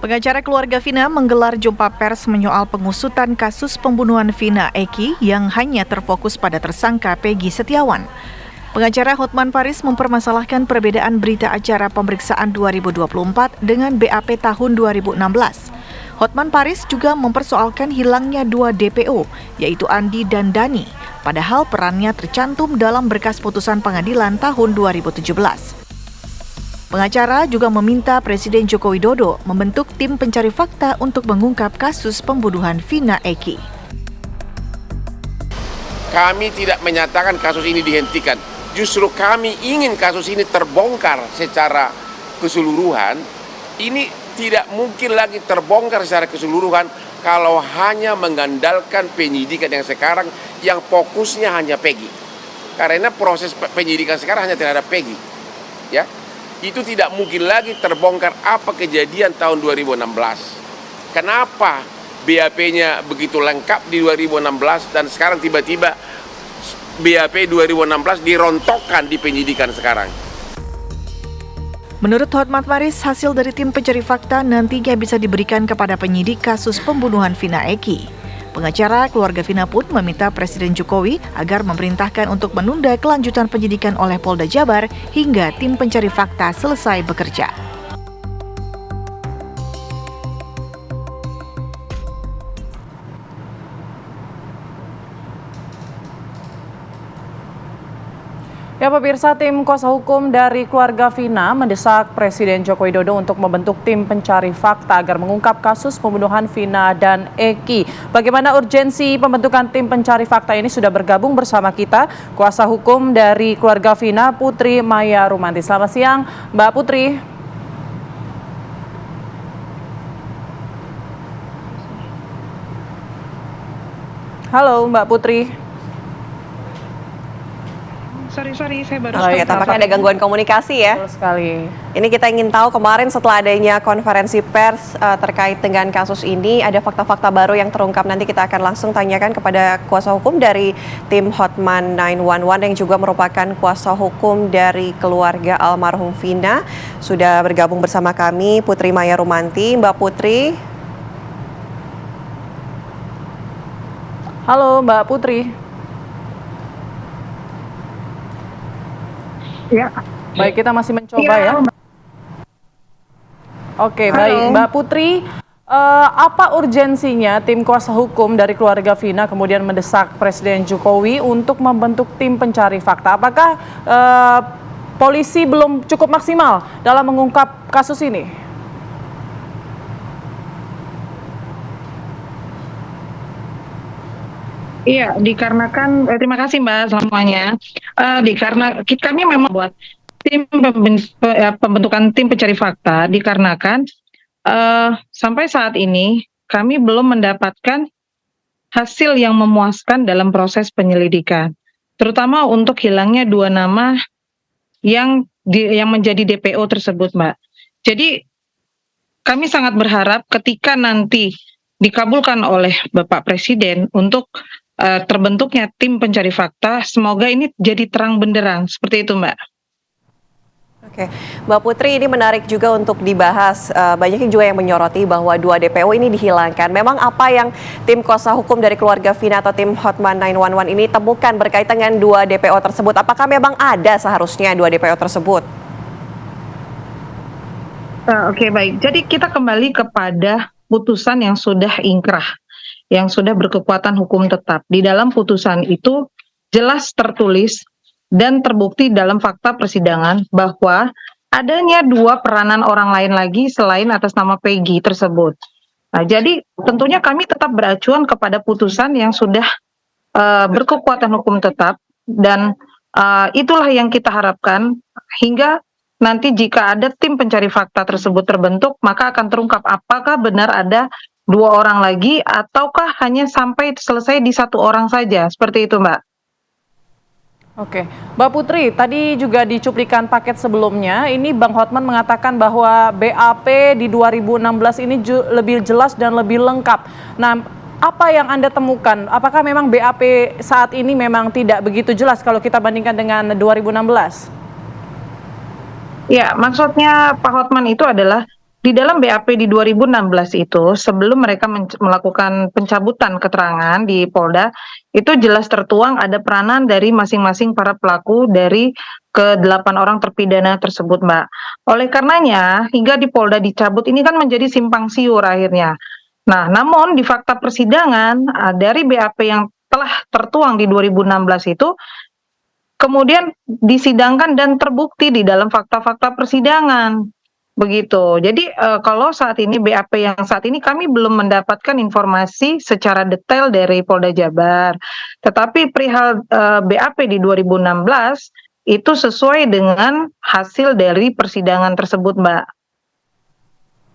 Pengacara keluarga Vina menggelar jumpa pers menyoal pengusutan kasus pembunuhan Vina Eki yang hanya terfokus pada tersangka Peggy Setiawan. Pengacara Hotman Paris mempermasalahkan perbedaan berita acara pemeriksaan 2024 dengan BAP tahun 2016. Hotman Paris juga mempersoalkan hilangnya 2 DPO, yaitu Andi dan Dani, padahal perannya tercantum dalam berkas putusan pengadilan tahun 2017. Pengacara juga meminta Presiden Joko Widodo membentuk tim pencari fakta untuk mengungkap kasus pembunuhan Vina Eki. Kami tidak menyatakan kasus ini dihentikan. Justru kami ingin kasus ini terbongkar secara keseluruhan. Ini tidak mungkin lagi terbongkar secara keseluruhan kalau hanya mengandalkan penyidikan yang sekarang yang fokusnya hanya Peggy. Karena proses penyidikan sekarang hanya terhadap Peggy. Ya. Itu tidak mungkin lagi terbongkar apa kejadian tahun 2016. Kenapa BAP-nya begitu lengkap di 2016 dan sekarang tiba-tiba BAP 2016 dirontokkan di penyidikan sekarang. Menurut Hotman Paris, hasil dari tim pencari fakta nantinya bisa diberikan kepada penyidik kasus pembunuhan Vina Eki. Pengacara keluarga Vina pun meminta Presiden Jokowi agar memerintahkan untuk menunda kelanjutan penyidikan oleh Polda Jabar hingga tim pencari fakta selesai bekerja. Ya pemirsa, tim kuasa hukum dari keluarga Vina mendesak Presiden Joko Widodo untuk membentuk tim pencari fakta agar mengungkap kasus pembunuhan Vina dan Eki. Bagaimana urgensi pembentukan tim pencari fakta ini sudah bergabung bersama kita kuasa hukum dari keluarga Vina, Putri Maya Rumanti. Selamat siang, Mbak Putri. Halo Mbak Putri. Sorry, saya baru Ya, tampaknya ada gangguan komunikasi ya. Betul sekali. Ini kita ingin tahu kemarin setelah adanya konferensi pers terkait dengan kasus ini, ada fakta-fakta baru yang terungkap. Nanti kita akan langsung tanyakan kepada kuasa hukum dari tim Hotman 911 yang juga merupakan kuasa hukum dari keluarga almarhum Vina. Sudah bergabung bersama kami Putri Maya Rumanti. Mbak Putri. Halo Mbak Putri. Ya. Baik, kita masih mencoba ya. Oke, baik Mbak Putri, apa urgensinya tim kuasa hukum dari keluarga Vina kemudian mendesak Presiden Jokowi untuk membentuk tim pencari fakta? Apakah polisi belum cukup maksimal dalam mengungkap kasus ini? Iya, dikarenakan terima kasih Mbak semuanya. Dikarenakan kami memang buat tim pembentukan tim pencari fakta dikarenakan sampai saat ini kami belum mendapatkan hasil yang memuaskan dalam proses penyelidikan, terutama untuk hilangnya 2 nama yang menjadi DPO tersebut, Mbak. Jadi kami sangat berharap ketika nanti dikabulkan oleh Bapak Presiden untuk terbentuknya tim pencari fakta, semoga ini jadi terang benderang, seperti itu Mbak. Oke, Mbak Putri, ini menarik juga untuk dibahas. Banyak juga yang menyoroti bahwa 2 DPO ini dihilangkan. Memang apa yang tim kuasa hukum dari keluarga Vina atau tim Hotman 911 ini temukan berkaitan dengan 2 DPO tersebut? Apakah memang ada seharusnya 2 DPO tersebut? Oke, baik. Jadi kita kembali kepada putusan yang sudah ingkrah, yang sudah berkekuatan hukum tetap. Di dalam putusan itu jelas tertulis dan terbukti dalam fakta persidangan bahwa adanya 2 peranan orang lain lagi selain atas nama Peggy tersebut. Nah, jadi tentunya kami tetap beracuan kepada putusan yang sudah berkekuatan hukum tetap dan itulah yang kita harapkan hingga nanti jika ada tim pencari fakta tersebut terbentuk, maka akan terungkap apakah benar ada 2 orang lagi ataukah hanya sampai selesai di 1 orang saja, seperti itu Mbak. Oke, Mbak Putri, tadi juga di cuplikan paket sebelumnya, ini Bang Hotman mengatakan bahwa BAP di 2016 ini lebih jelas dan lebih lengkap. Nah, apa yang Anda temukan? Apakah memang BAP saat ini memang tidak begitu jelas kalau kita bandingkan dengan 2016? Ya, maksudnya Pak Hotman itu adalah di dalam BAP di 2016 itu, sebelum mereka melakukan pencabutan keterangan di Polda, itu jelas tertuang ada peranan dari masing-masing para pelaku dari ke-8 orang terpidana tersebut, Mbak. Oleh karenanya, hingga di Polda dicabut ini kan menjadi simpang siur akhirnya. Nah, namun di fakta persidangan, dari BAP yang telah tertuang di 2016 itu, kemudian disidangkan dan terbukti di dalam fakta-fakta persidangan. Begitu. Jadi kalau saat ini BAP yang saat ini kami belum mendapatkan informasi secara detail dari Polda Jabar. Tetapi perihal BAP di 2016 itu sesuai dengan hasil dari persidangan tersebut, Mbak.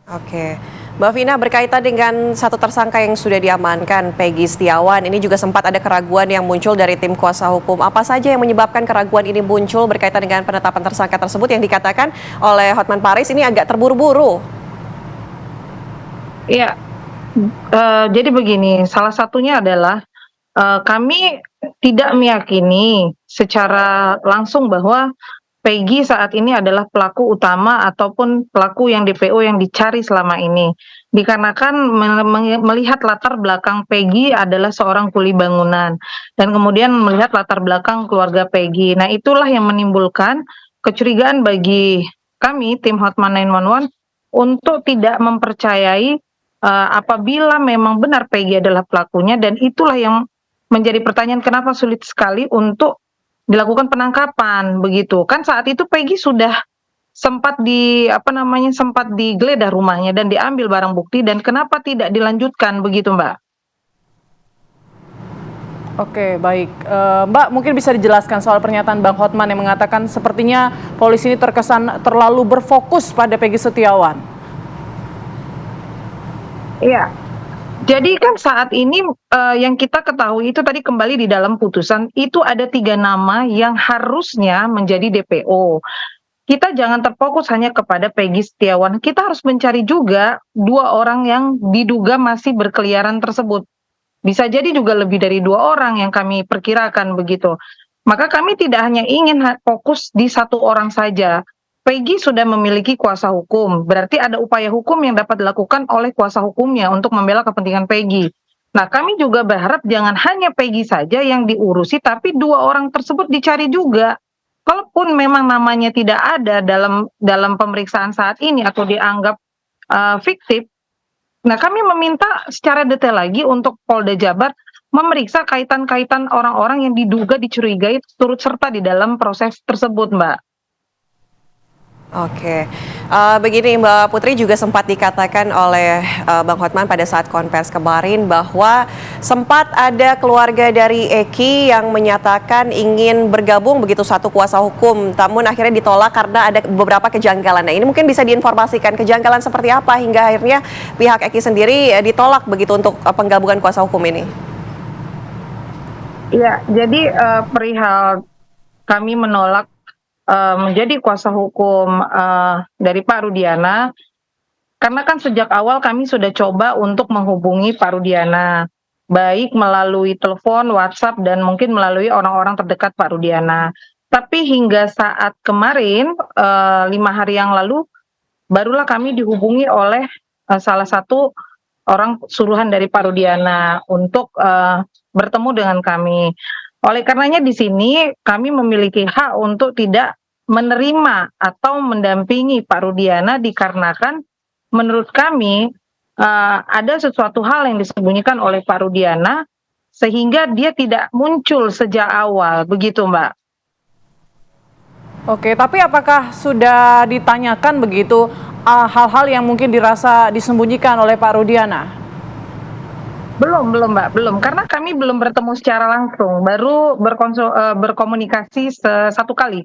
Oke, Mbak Vina, berkaitan dengan satu tersangka yang sudah diamankan, Peggy Setiawan, ini juga sempat ada keraguan yang muncul dari tim kuasa hukum. Apa saja yang menyebabkan keraguan ini muncul berkaitan dengan penetapan tersangka tersebut yang dikatakan oleh Hotman Paris ini agak terburu-buru? Iya, jadi begini, salah satunya adalah kami tidak meyakini secara langsung bahwa Peggy saat ini adalah pelaku utama ataupun pelaku yang DPO yang dicari selama ini. Dikarenakan melihat latar belakang Peggy adalah seorang kuli bangunan dan kemudian melihat latar belakang keluarga Peggy. Nah, itulah yang menimbulkan kecurigaan bagi kami tim Hotman 911 untuk tidak mempercayai apabila memang benar Peggy adalah pelakunya, dan itulah yang menjadi pertanyaan kenapa sulit sekali untuk dilakukan penangkapan begitu. Kan saat itu Peggy sudah sempat sempat digeledah rumahnya dan diambil barang bukti, dan kenapa tidak dilanjutkan begitu, Mbak? Oke, baik. Mbak, mungkin bisa dijelaskan soal pernyataan Bang Hotman yang mengatakan sepertinya polisi ini terkesan terlalu berfokus pada Peggy Setiawan. Iya. Jadi kan saat ini yang kita ketahui itu tadi kembali di dalam putusan itu ada 3 nama yang harusnya menjadi DPO. Kita jangan terfokus hanya kepada Peggy Setiawan. Kita harus mencari juga 2 orang yang diduga masih berkeliaran tersebut. Bisa jadi juga lebih dari 2 orang yang kami perkirakan begitu. Maka kami tidak hanya ingin fokus di 1 orang saja. Peggy sudah memiliki kuasa hukum, berarti ada upaya hukum yang dapat dilakukan oleh kuasa hukumnya untuk membela kepentingan Peggy. Nah, kami juga berharap jangan hanya Peggy saja yang diurusi, tapi 2 orang tersebut dicari juga. Kalaupun memang namanya tidak ada dalam pemeriksaan saat ini atau dianggap fiktif, nah kami meminta secara detail lagi untuk Polda Jabar memeriksa kaitan-kaitan orang-orang yang diduga dicurigai turut serta di dalam proses tersebut, Mbak. Oke, begini Mbak Putri, juga sempat dikatakan oleh Bang Hotman pada saat konvers kemarin bahwa sempat ada keluarga dari Eki yang menyatakan ingin bergabung begitu satu kuasa hukum, namun akhirnya ditolak karena ada beberapa kejanggalan. Nah, ini mungkin bisa diinformasikan kejanggalan seperti apa hingga akhirnya pihak Eki sendiri ditolak begitu untuk penggabungan kuasa hukum ini? Iya, jadi perihal kami menolak menjadi kuasa hukum dari Pak Rudiana, karena kan sejak awal kami sudah coba untuk menghubungi Pak Rudiana, baik melalui telepon, WhatsApp, dan mungkin melalui orang-orang terdekat Pak Rudiana. Tapi hingga saat kemarin, 5 hari yang lalu, barulah kami dihubungi oleh salah satu orang suruhan dari Pak Rudiana untuk bertemu dengan kami. Oleh karenanya di sini kami memiliki hak untuk tidak menerima atau mendampingi Pak Rudiana dikarenakan menurut kami ada sesuatu hal yang disembunyikan oleh Pak Rudiana sehingga dia tidak muncul sejak awal, begitu Mbak. Oke, tapi apakah sudah ditanyakan begitu hal-hal yang mungkin dirasa disembunyikan oleh Pak Rudiana? Belum Mbak, belum. Karena kami belum bertemu secara langsung, baru berkomunikasi 1 kali.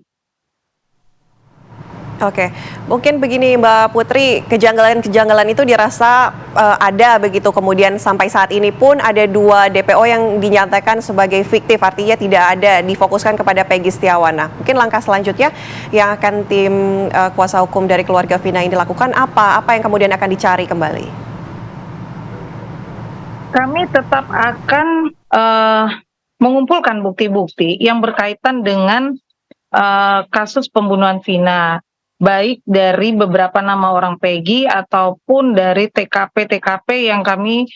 Oke, mungkin begini Mbak Putri, kejanggalan-kejanggalan itu dirasa ada begitu, kemudian sampai saat ini pun ada 2 DPO yang dinyatakan sebagai fiktif, artinya tidak ada, difokuskan kepada Peggy Setiawan. Nah, mungkin langkah selanjutnya yang akan tim kuasa hukum dari keluarga Vina ini lakukan apa? Apa yang kemudian akan dicari kembali? Kami tetap akan mengumpulkan bukti-bukti yang berkaitan dengan kasus pembunuhan Vina, baik dari beberapa nama orang Peggy ataupun dari TKP-TKP yang kami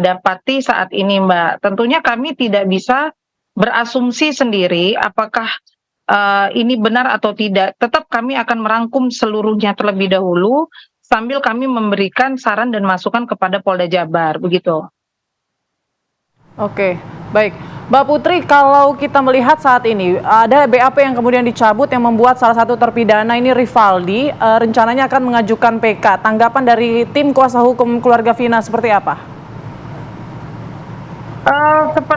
dapati saat ini, Mbak. Tentunya kami tidak bisa berasumsi sendiri apakah ini benar atau tidak. Tetap kami akan merangkum seluruhnya terlebih dahulu sambil kami memberikan saran dan masukan kepada Polda Jabar, begitu. Oke, baik. Mbak Putri, kalau kita melihat saat ini ada BAP yang kemudian dicabut yang membuat salah satu terpidana ini Rivaldi rencananya akan mengajukan PK. Tanggapan dari tim kuasa hukum keluarga Vina seperti apa?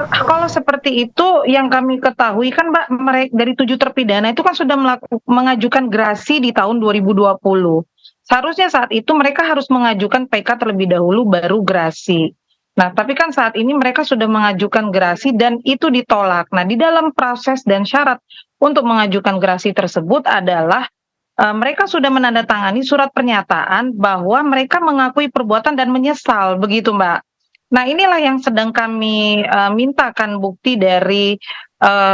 Kalau seperti itu yang kami ketahui kan Mbak, mereka dari 7 terpidana itu kan sudah mengajukan gerasi di tahun 2020. Seharusnya saat itu mereka harus mengajukan PK terlebih dahulu baru gerasi. Nah, tapi kan saat ini mereka sudah mengajukan gerasi dan itu ditolak. Nah, di dalam proses dan syarat untuk mengajukan gerasi tersebut adalah mereka sudah menandatangani surat pernyataan bahwa mereka mengakui perbuatan dan menyesal, begitu Mbak. Nah, inilah yang sedang kami mintakan bukti dari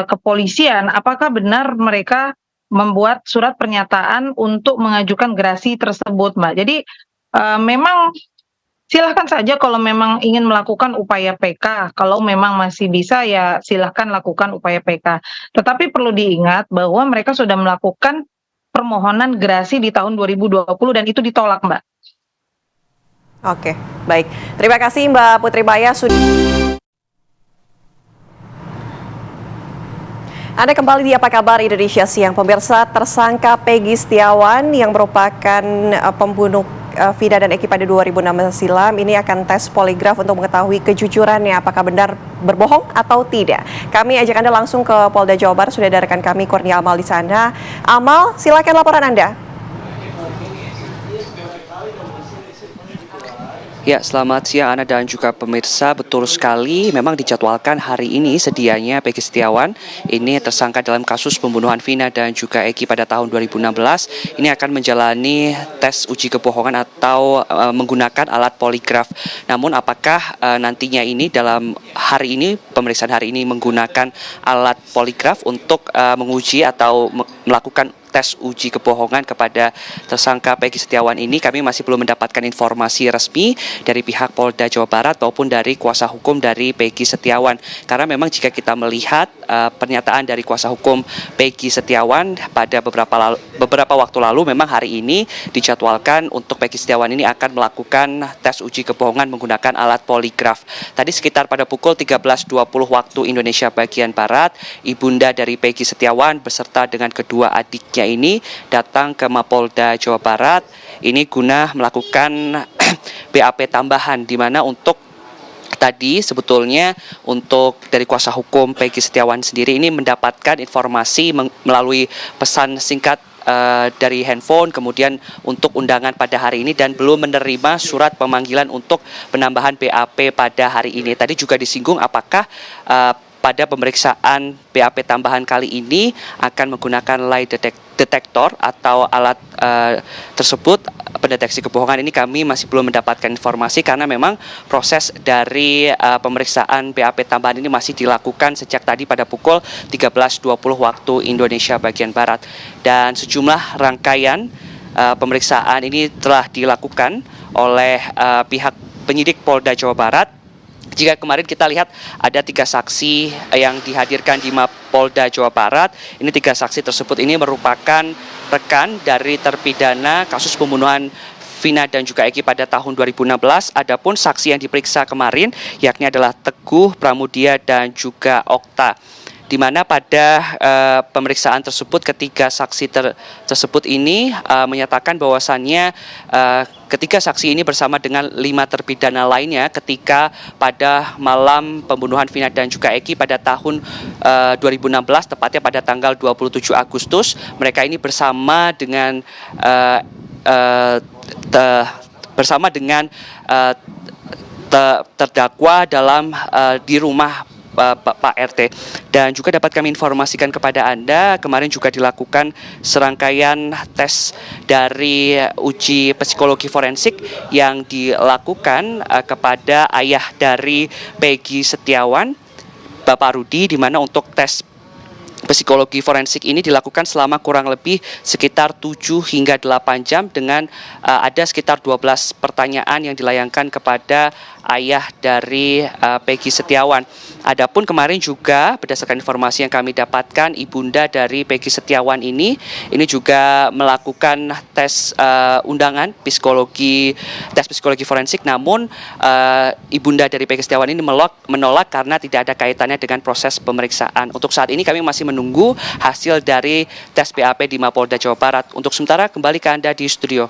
kepolisian, apakah benar mereka membuat surat pernyataan untuk mengajukan gerasi tersebut, Mbak. Jadi memang silahkan saja kalau memang ingin melakukan upaya PK, kalau memang masih bisa ya silahkan lakukan upaya PK. Tetapi perlu diingat bahwa mereka sudah melakukan permohonan gerasi di tahun 2020 dan itu ditolak, Mbak. Oke, baik. Terima kasih Mbak Putri Baya sudah. Anda kembali di Apa Kabar Indonesia Siang. Pemirsa, tersangka Peggy Setiawan yang merupakan pembunuh Vina dan Eki pada 2016 silam ini akan tes poligraf untuk mengetahui kejujurannya apakah benar berbohong atau tidak. Kami ajak Anda langsung ke Polda Jawa Barat, sudah ada rekan kami Kurnia Amal di sana. Amal, silakan laporan Anda. Ya, selamat siang Ana dan juga pemirsa. Betul sekali, memang dijadwalkan hari ini sedianya Peggy Setiawan ini tersangka dalam kasus pembunuhan Vina dan juga Eki pada tahun 2016 ini akan menjalani tes uji kebohongan atau menggunakan alat poligraf. Namun apakah nantinya ini dalam hari ini, pemeriksaan hari ini menggunakan alat poligraf untuk menguji atau melakukan tes uji kebohongan kepada tersangka Peggy Setiawan ini, kami masih belum mendapatkan informasi resmi dari pihak Polda Jawa Barat maupun dari kuasa hukum dari Peggy Setiawan. Karena memang jika kita melihat pernyataan dari kuasa hukum Peggy Setiawan pada beberapa waktu lalu, memang hari ini dijadwalkan untuk Peggy Setiawan ini akan melakukan tes uji kebohongan menggunakan alat poligraf. Tadi sekitar pada pukul 13.20 waktu Indonesia bagian Barat, ibunda dari Peggy Setiawan beserta dengan kedua adiknya ini datang ke Mapolda Jawa Barat ini guna melakukan BAP tambahan, di mana untuk tadi sebetulnya untuk dari kuasa hukum Peggy Setiawan sendiri ini mendapatkan informasi melalui pesan singkat dari handphone, kemudian untuk undangan pada hari ini dan belum menerima surat pemanggilan untuk penambahan BAP pada hari ini. Tadi juga disinggung apakah pada pemeriksaan BAP tambahan kali ini akan menggunakan lie detector atau alat tersebut pendeteksi kebohongan ini kami masih belum mendapatkan informasi karena memang proses dari pemeriksaan BAP tambahan ini masih dilakukan sejak tadi pada pukul 13.20 waktu Indonesia bagian Barat. Dan sejumlah rangkaian pemeriksaan ini telah dilakukan oleh pihak penyidik Polda Jawa Barat. Jika kemarin kita lihat ada 3 saksi yang dihadirkan di Mapolda Jawa Barat, ini 3 saksi tersebut ini merupakan rekan dari terpidana kasus pembunuhan Vina dan juga Eki pada tahun 2016. Adapun saksi yang diperiksa kemarin yakni adalah Teguh, Pramudia dan juga Okta. Di mana pada pemeriksaan tersebut ketiga saksi tersebut ini menyatakan bahwasannya ketiga saksi ini bersama dengan 5 terpidana lainnya ketika pada malam pembunuhan Vina dan juga Eki pada tahun 2016 tepatnya pada tanggal 27 Agustus mereka ini bersama dengan terdakwa dalam di rumah Pak RT. Dan juga dapat kami informasikan kepada Anda, kemarin juga dilakukan serangkaian tes dari uji psikologi forensik yang dilakukan kepada ayah dari Peggy Setiawan, Bapak Rudi, di mana untuk tes psikologi forensik ini dilakukan selama kurang lebih sekitar 7 hingga 8 jam dengan ada sekitar 12 pertanyaan yang dilayangkan kepada ayah dari Peggy Setiawan. Adapun kemarin juga berdasarkan informasi yang kami dapatkan, ibunda dari Peggy Setiawan ini juga melakukan tes undangan tes psikologi forensik, namun ibunda dari Peggy Setiawan ini menolak karena tidak ada kaitannya dengan proses pemeriksaan. Untuk saat ini kami masih menunggu hasil dari tes BAP di Mapolda Jawa Barat. Untuk sementara kembali ke Anda di studio.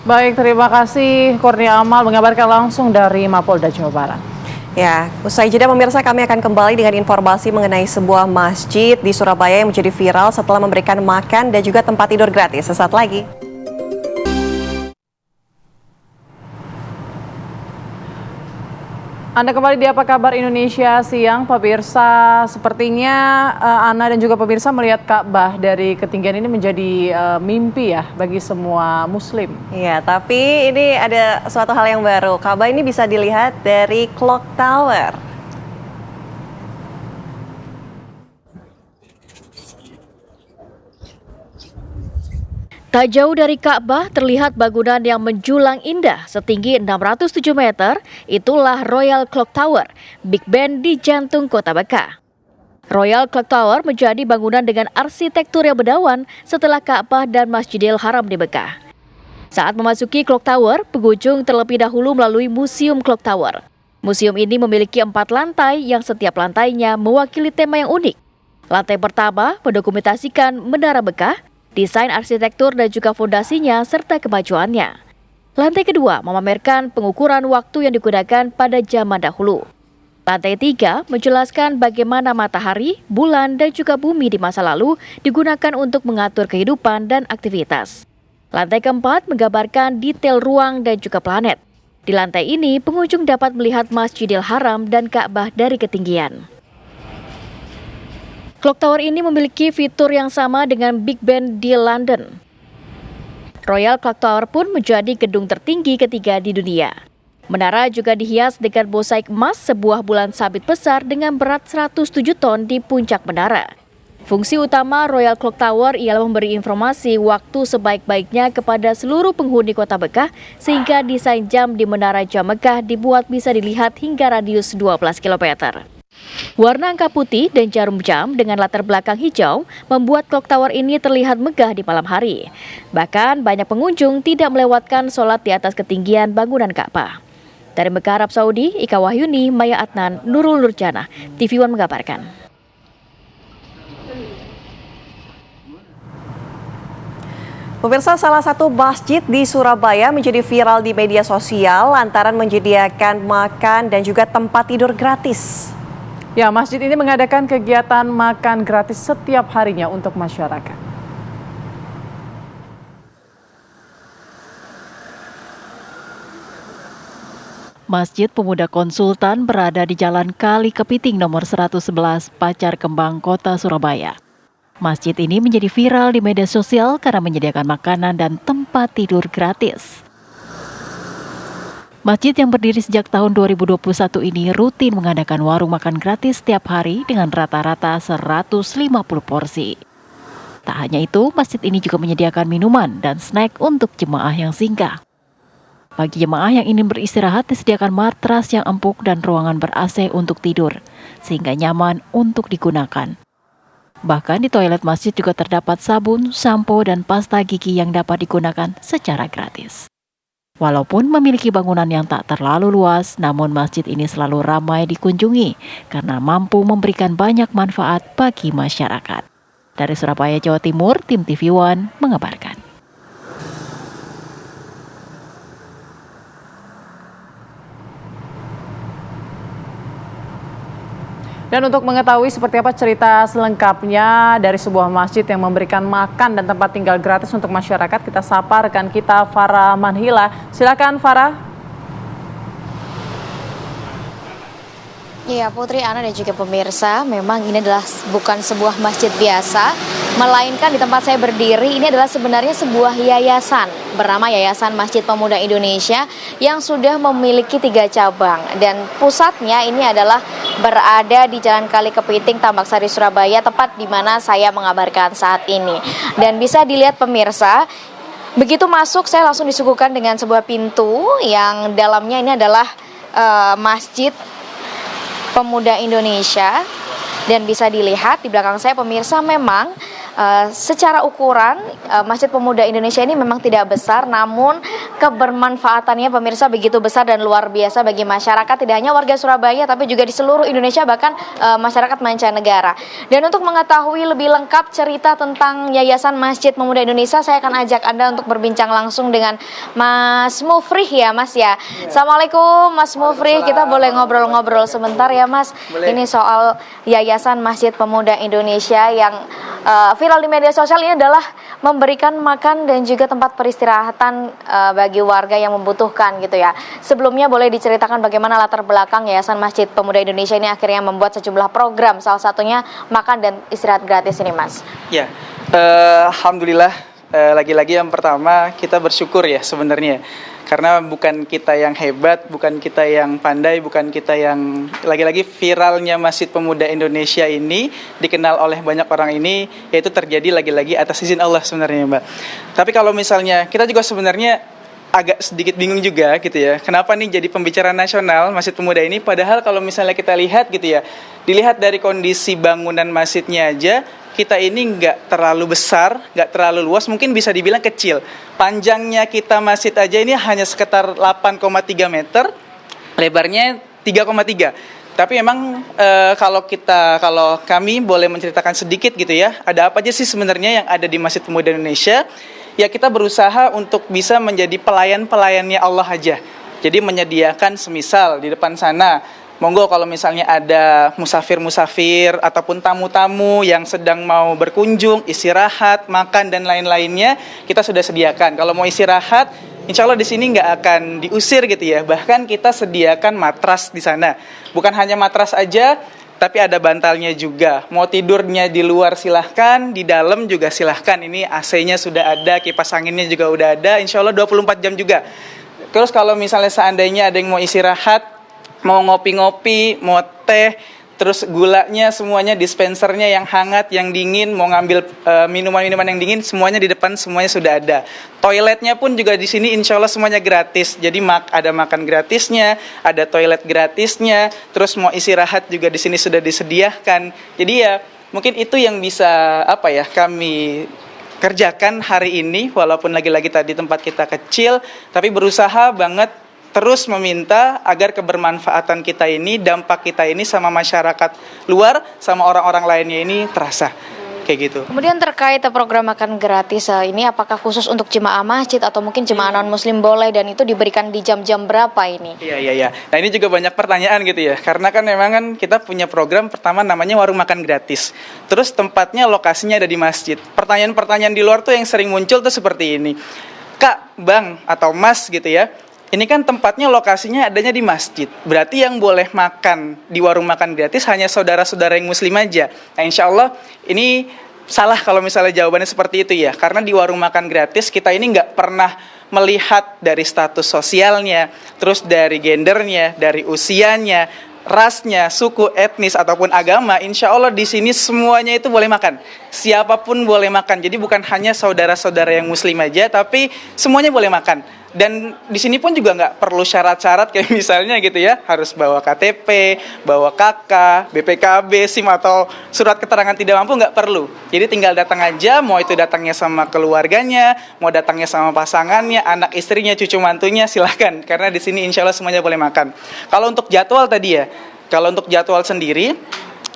Baik, terima kasih Kurnia Amal mengabarkan langsung dari Mapolda Jawa Barat. Ya, usai jeda pemirsa, kami akan kembali dengan informasi mengenai sebuah masjid di Surabaya yang menjadi viral setelah memberikan makan dan juga tempat tidur gratis. Sesaat lagi. Anda kembali di Apa Kabar Indonesia Siang, pemirsa. Sepertinya Ana dan juga pemirsa melihat Ka'bah dari ketinggian ini menjadi mimpi ya bagi semua muslim. Iya, tapi ini ada suatu hal yang baru. Ka'bah ini bisa dilihat dari Clock Tower. Tak jauh dari Ka'bah terlihat bangunan yang menjulang indah setinggi 607 meter, itulah Royal Clock Tower, Big Ben di jantung kota Mekah. Royal Clock Tower menjadi bangunan dengan arsitektur yang menawan setelah Ka'bah dan Masjidil Haram di Mekah. Saat memasuki Clock Tower, pengunjung terlebih dahulu melalui Museum Clock Tower. Museum ini memiliki 4 lantai yang setiap lantainya mewakili tema yang unik. Lantai pertama mendokumentasikan Menara Mekah, desain arsitektur dan juga fondasinya serta kemajuannya. Lantai kedua memamerkan pengukuran waktu yang digunakan pada zaman dahulu. Lantai 3 menjelaskan bagaimana matahari, bulan dan juga bumi di masa lalu digunakan untuk mengatur kehidupan dan aktivitas. Lantai keempat menggambarkan detail ruang dan juga planet. Di lantai ini pengunjung dapat melihat Masjidil Haram dan Ka'bah dari ketinggian. Clock Tower ini memiliki fitur yang sama dengan Big Ben di London. Royal Clock Tower pun menjadi gedung tertinggi ketiga di dunia. Menara juga dihias dengan mosaik emas sebuah bulan sabit besar dengan berat 107 ton di puncak menara. Fungsi utama Royal Clock Tower ialah memberi informasi waktu sebaik-baiknya kepada seluruh penghuni kota Mekah, sehingga desain jam di Menara Jam Mekah dibuat bisa dilihat hingga radius 12 km. Warna angka putih dan jarum jam dengan latar belakang hijau membuat Clock Tower ini terlihat megah di malam hari. Bahkan banyak pengunjung tidak melewatkan sholat di atas ketinggian bangunan Ka'bah. Dari Mekah, Arab Saudi, Ika Wahyuni, Maya Adnan, Nurul Nurjana, TV One mengabarkan. Pemirsa, salah satu masjid di Surabaya menjadi viral di media sosial lantaran menyediakan makan dan juga tempat tidur gratis. Ya, masjid ini mengadakan kegiatan makan gratis setiap harinya untuk masyarakat. Masjid Pemuda Konsultan berada di Jalan Kali Kepiting nomor 111, Pacar Kembang, Kota Surabaya. Masjid ini menjadi viral di media sosial karena menyediakan makanan dan tempat tidur gratis. Masjid yang berdiri sejak tahun 2021 ini rutin mengadakan warung makan gratis setiap hari dengan rata-rata 150 porsi. Tak hanya itu, masjid ini juga menyediakan minuman dan snack untuk jemaah yang singgah. Bagi jemaah yang ingin beristirahat, disediakan matras yang empuk dan ruangan ber-AC untuk tidur, sehingga nyaman untuk digunakan. Bahkan di toilet masjid juga terdapat sabun, sampo, dan pasta gigi yang dapat digunakan secara gratis. Walaupun memiliki bangunan yang tak terlalu luas, namun masjid ini selalu ramai dikunjungi karena mampu memberikan banyak manfaat bagi masyarakat. Dari Surabaya, Jawa Timur, tim TV One mengabarkan. Dan untuk mengetahui seperti apa cerita selengkapnya dari sebuah masjid yang memberikan makan dan tempat tinggal gratis untuk masyarakat, kita sapa rekan kita Farah Manhila. Silakan Farah. Iya Putri, Ana dan juga pemirsa, memang ini adalah bukan sebuah masjid biasa, melainkan di tempat saya berdiri ini adalah sebenarnya sebuah yayasan bernama Yayasan Masjid Pemuda Indonesia yang sudah memiliki 3 cabang dan pusatnya ini adalah berada di Jalan Kali Kepiting, Tambak Sari, Surabaya, tepat di mana saya mengabarkan saat ini. Dan bisa dilihat pemirsa, begitu masuk saya langsung disuguhkan dengan sebuah pintu yang dalamnya ini adalah Masjid Pemuda Indonesia. Dan bisa dilihat di belakang saya pemirsa, memang secara ukuran Masjid Pemuda Indonesia ini memang tidak besar, namun kebermanfaatannya pemirsa begitu besar dan luar biasa bagi masyarakat, tidak hanya warga Surabaya tapi juga di seluruh Indonesia, bahkan masyarakat mancanegara. Dan untuk mengetahui lebih lengkap cerita tentang Yayasan Masjid Pemuda Indonesia, saya akan ajak Anda untuk berbincang langsung dengan Mas Mufrih ya Mas ya. Assalamualaikum Mas Mufrih, kita boleh ngobrol-ngobrol sebentar ya Mas? Boleh. Ini soal Yayasan Masjid Pemuda Indonesia yang viral di media sosial ini adalah memberikan makan dan juga tempat peristirahatan bagi warga yang membutuhkan gitu ya. Sebelumnya boleh diceritakan bagaimana latar belakang Yayasan Masjid Pemuda Indonesia ini akhirnya membuat sejumlah program, salah satunya makan dan istirahat gratis ini Mas. Ya, alhamdulillah, lagi-lagi yang pertama kita bersyukur ya sebenarnya. Karena bukan kita yang hebat, bukan kita yang pandai, bukan kita yang lagi-lagi viralnya Masjid Pemuda Indonesia ini dikenal oleh banyak orang ini, yaitu terjadi lagi-lagi atas izin Allah sebenarnya Mbak. Tapi kalau misalnya kita juga sebenarnya agak sedikit bingung juga gitu ya, kenapa nih jadi pembicaraan nasional Masjid Pemuda ini, padahal kalau misalnya kita lihat gitu ya, dilihat dari kondisi bangunan masjidnya aja, kita ini nggak terlalu besar, nggak terlalu luas, mungkin bisa dibilang kecil. Panjangnya kita masjid aja ini hanya sekitar 8,3 meter, lebarnya 3,3. Tapi memang kalau kami boleh menceritakan sedikit gitu ya, ada apa aja sih sebenarnya yang ada di Masjid Pemuda Indonesia? Ya kita berusaha untuk bisa menjadi pelayan-pelayannya Allah aja. Jadi menyediakan semisal di depan sana, monggo kalau misalnya ada musafir-musafir ataupun tamu-tamu yang sedang mau berkunjung, istirahat, makan dan lain-lainnya, kita sudah sediakan. Kalau mau istirahat, insya Allah di sini nggak akan diusir gitu ya. Bahkan kita sediakan matras di sana. Bukan hanya matras aja, tapi ada bantalnya juga. Mau tidurnya di luar silahkan, di dalam juga silahkan. Ini AC-nya sudah ada, kipas anginnya juga udah ada, insya Allah 24 jam juga. Terus kalau misalnya seandainya ada yang mau istirahat, mau ngopi-ngopi, mau teh, terus gulanya semuanya, dispensernya yang hangat, yang dingin, mau ngambil minuman-minuman yang dingin, semuanya di depan, semuanya sudah ada. Toiletnya pun juga di sini insya Allah semuanya gratis. Jadi ada makan gratisnya, ada toilet gratisnya, terus mau istirahat juga di sini sudah disediakan. Jadi ya mungkin itu yang bisa kami kerjakan hari ini, walaupun lagi-lagi tadi tempat kita kecil, tapi berusaha banget terus meminta agar kebermanfaatan kita ini, dampak kita ini sama masyarakat luar, sama orang-orang lainnya ini terasa. Kayak gitu. Kemudian terkait program makan gratis ini, apakah khusus untuk jemaah masjid atau mungkin jemaah non-muslim boleh, dan itu diberikan di jam-jam berapa ini? Iya. Nah ini juga banyak pertanyaan gitu ya, karena kan memang kan kita punya program pertama namanya warung makan gratis. Terus tempatnya, lokasinya ada di masjid. Pertanyaan-pertanyaan di luar tuh yang sering muncul tuh seperti ini. Kak, Bang, atau Mas gitu ya, ini kan tempatnya, lokasinya adanya di masjid. Berarti yang boleh makan di warung makan gratis hanya saudara-saudara yang muslim aja. Nah insya Allah ini salah kalau misalnya jawabannya seperti itu ya. Karena di warung makan gratis kita ini nggak pernah melihat dari status sosialnya, terus dari gendernya, dari usianya, rasnya, suku, etnis, ataupun agama. Insya Allah di sini semuanya itu boleh makan. Siapapun boleh makan. Jadi bukan hanya saudara-saudara yang muslim aja, tapi semuanya boleh makan. Dan di sini pun juga nggak perlu syarat-syarat kayak misalnya gitu ya, harus bawa KTP, bawa KK, BPKB, SIM atau surat keterangan tidak mampu, nggak perlu. Jadi tinggal datang aja, mau itu datangnya sama keluarganya, mau datangnya sama pasangannya, anak istrinya, cucu mantunya, silahkan. Karena di sini insya Allah semuanya boleh makan. Kalau untuk jadwal tadi ya, kalau untuk jadwal sendiri,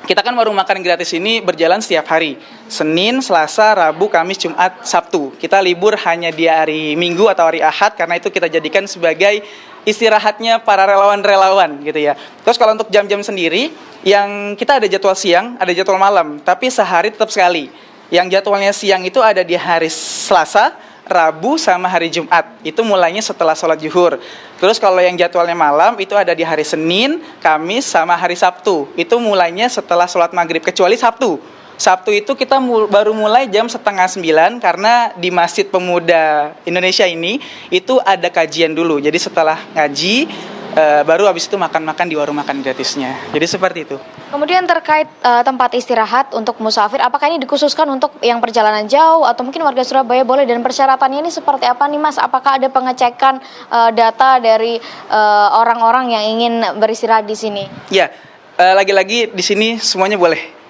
kita kan warung makan gratis ini berjalan setiap hari. Senin, Selasa, Rabu, Kamis, Jumat, Sabtu. Kita libur hanya di hari Minggu atau hari Ahad, karena itu kita jadikan sebagai istirahatnya para relawan-relawan gitu ya. Terus kalau untuk jam-jam sendiri, yang kita ada jadwal siang, ada jadwal malam, tapi sehari tetap sekali. Yang jadwalnya siang itu ada di hari Selasa, Rabu, sama hari Jumat. Itu mulainya setelah sholat zuhur. Terus kalau yang jadwalnya malam itu ada di hari Senin, Kamis, sama hari Sabtu. Itu mulainya setelah sholat maghrib, kecuali Sabtu. Sabtu itu kita baru mulai jam 8:30 karena di Masjid Pemuda Indonesia ini itu ada kajian dulu. Jadi setelah ngaji, baru habis itu makan-makan di warung makan gratisnya. Jadi seperti itu. Kemudian terkait tempat istirahat untuk musafir, apakah ini dikhususkan untuk yang perjalanan jauh atau mungkin warga Surabaya boleh, dan persyaratannya ini seperti apa nih Mas? Apakah ada pengecekan data dari orang-orang yang ingin beristirahat di sini? Ya, lagi-lagi di sini semuanya boleh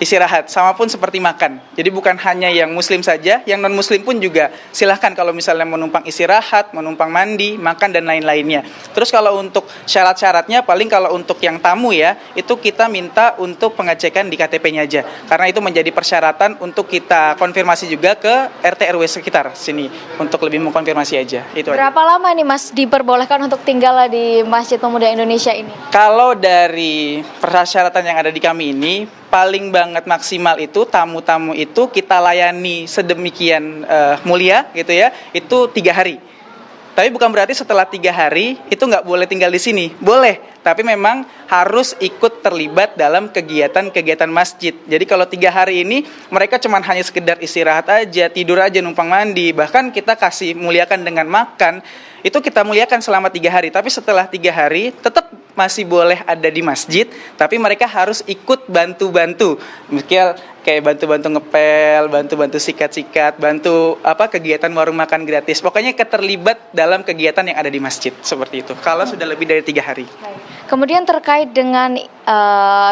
istirahat, sama pun seperti makan. Jadi bukan hanya yang muslim saja, yang non muslim pun juga silahkan kalau misalnya menumpang istirahat, menumpang mandi, makan dan lain-lainnya. Terus kalau untuk syarat-syaratnya, paling kalau untuk yang tamu ya, itu kita minta untuk pengecekan di KTP-nya aja, karena itu menjadi persyaratan untuk kita konfirmasi juga ke RT RW sekitar sini untuk lebih mengkonfirmasi aja. Itu Berapa aja. lama nih Mas diperbolehkan untuk tinggal di Masjid Pemuda Indonesia ini? Kalau dari persyaratan yang ada di kami ini, paling banget maksimal itu tamu-tamu itu kita layani sedemikian mulia gitu ya, itu 3 hari. Tapi bukan berarti setelah 3 hari itu nggak boleh tinggal di sini, boleh. Tapi memang harus ikut terlibat dalam kegiatan-kegiatan masjid. Jadi kalau 3 hari ini mereka cuma hanya sekedar istirahat aja, tidur aja, numpang mandi, bahkan kita kasih muliakan dengan makan, itu kita muliakan selama 3 hari. Tapi setelah 3 hari tetap masih boleh ada di masjid, tapi mereka harus ikut bantu-bantu. Misal kayak bantu-bantu ngepel, bantu-bantu sikat-sikat, bantu kegiatan warung makan gratis. Pokoknya keterlibat dalam kegiatan yang ada di masjid, seperti itu. Kalau sudah lebih dari 3 hari. Kemudian terkait dengan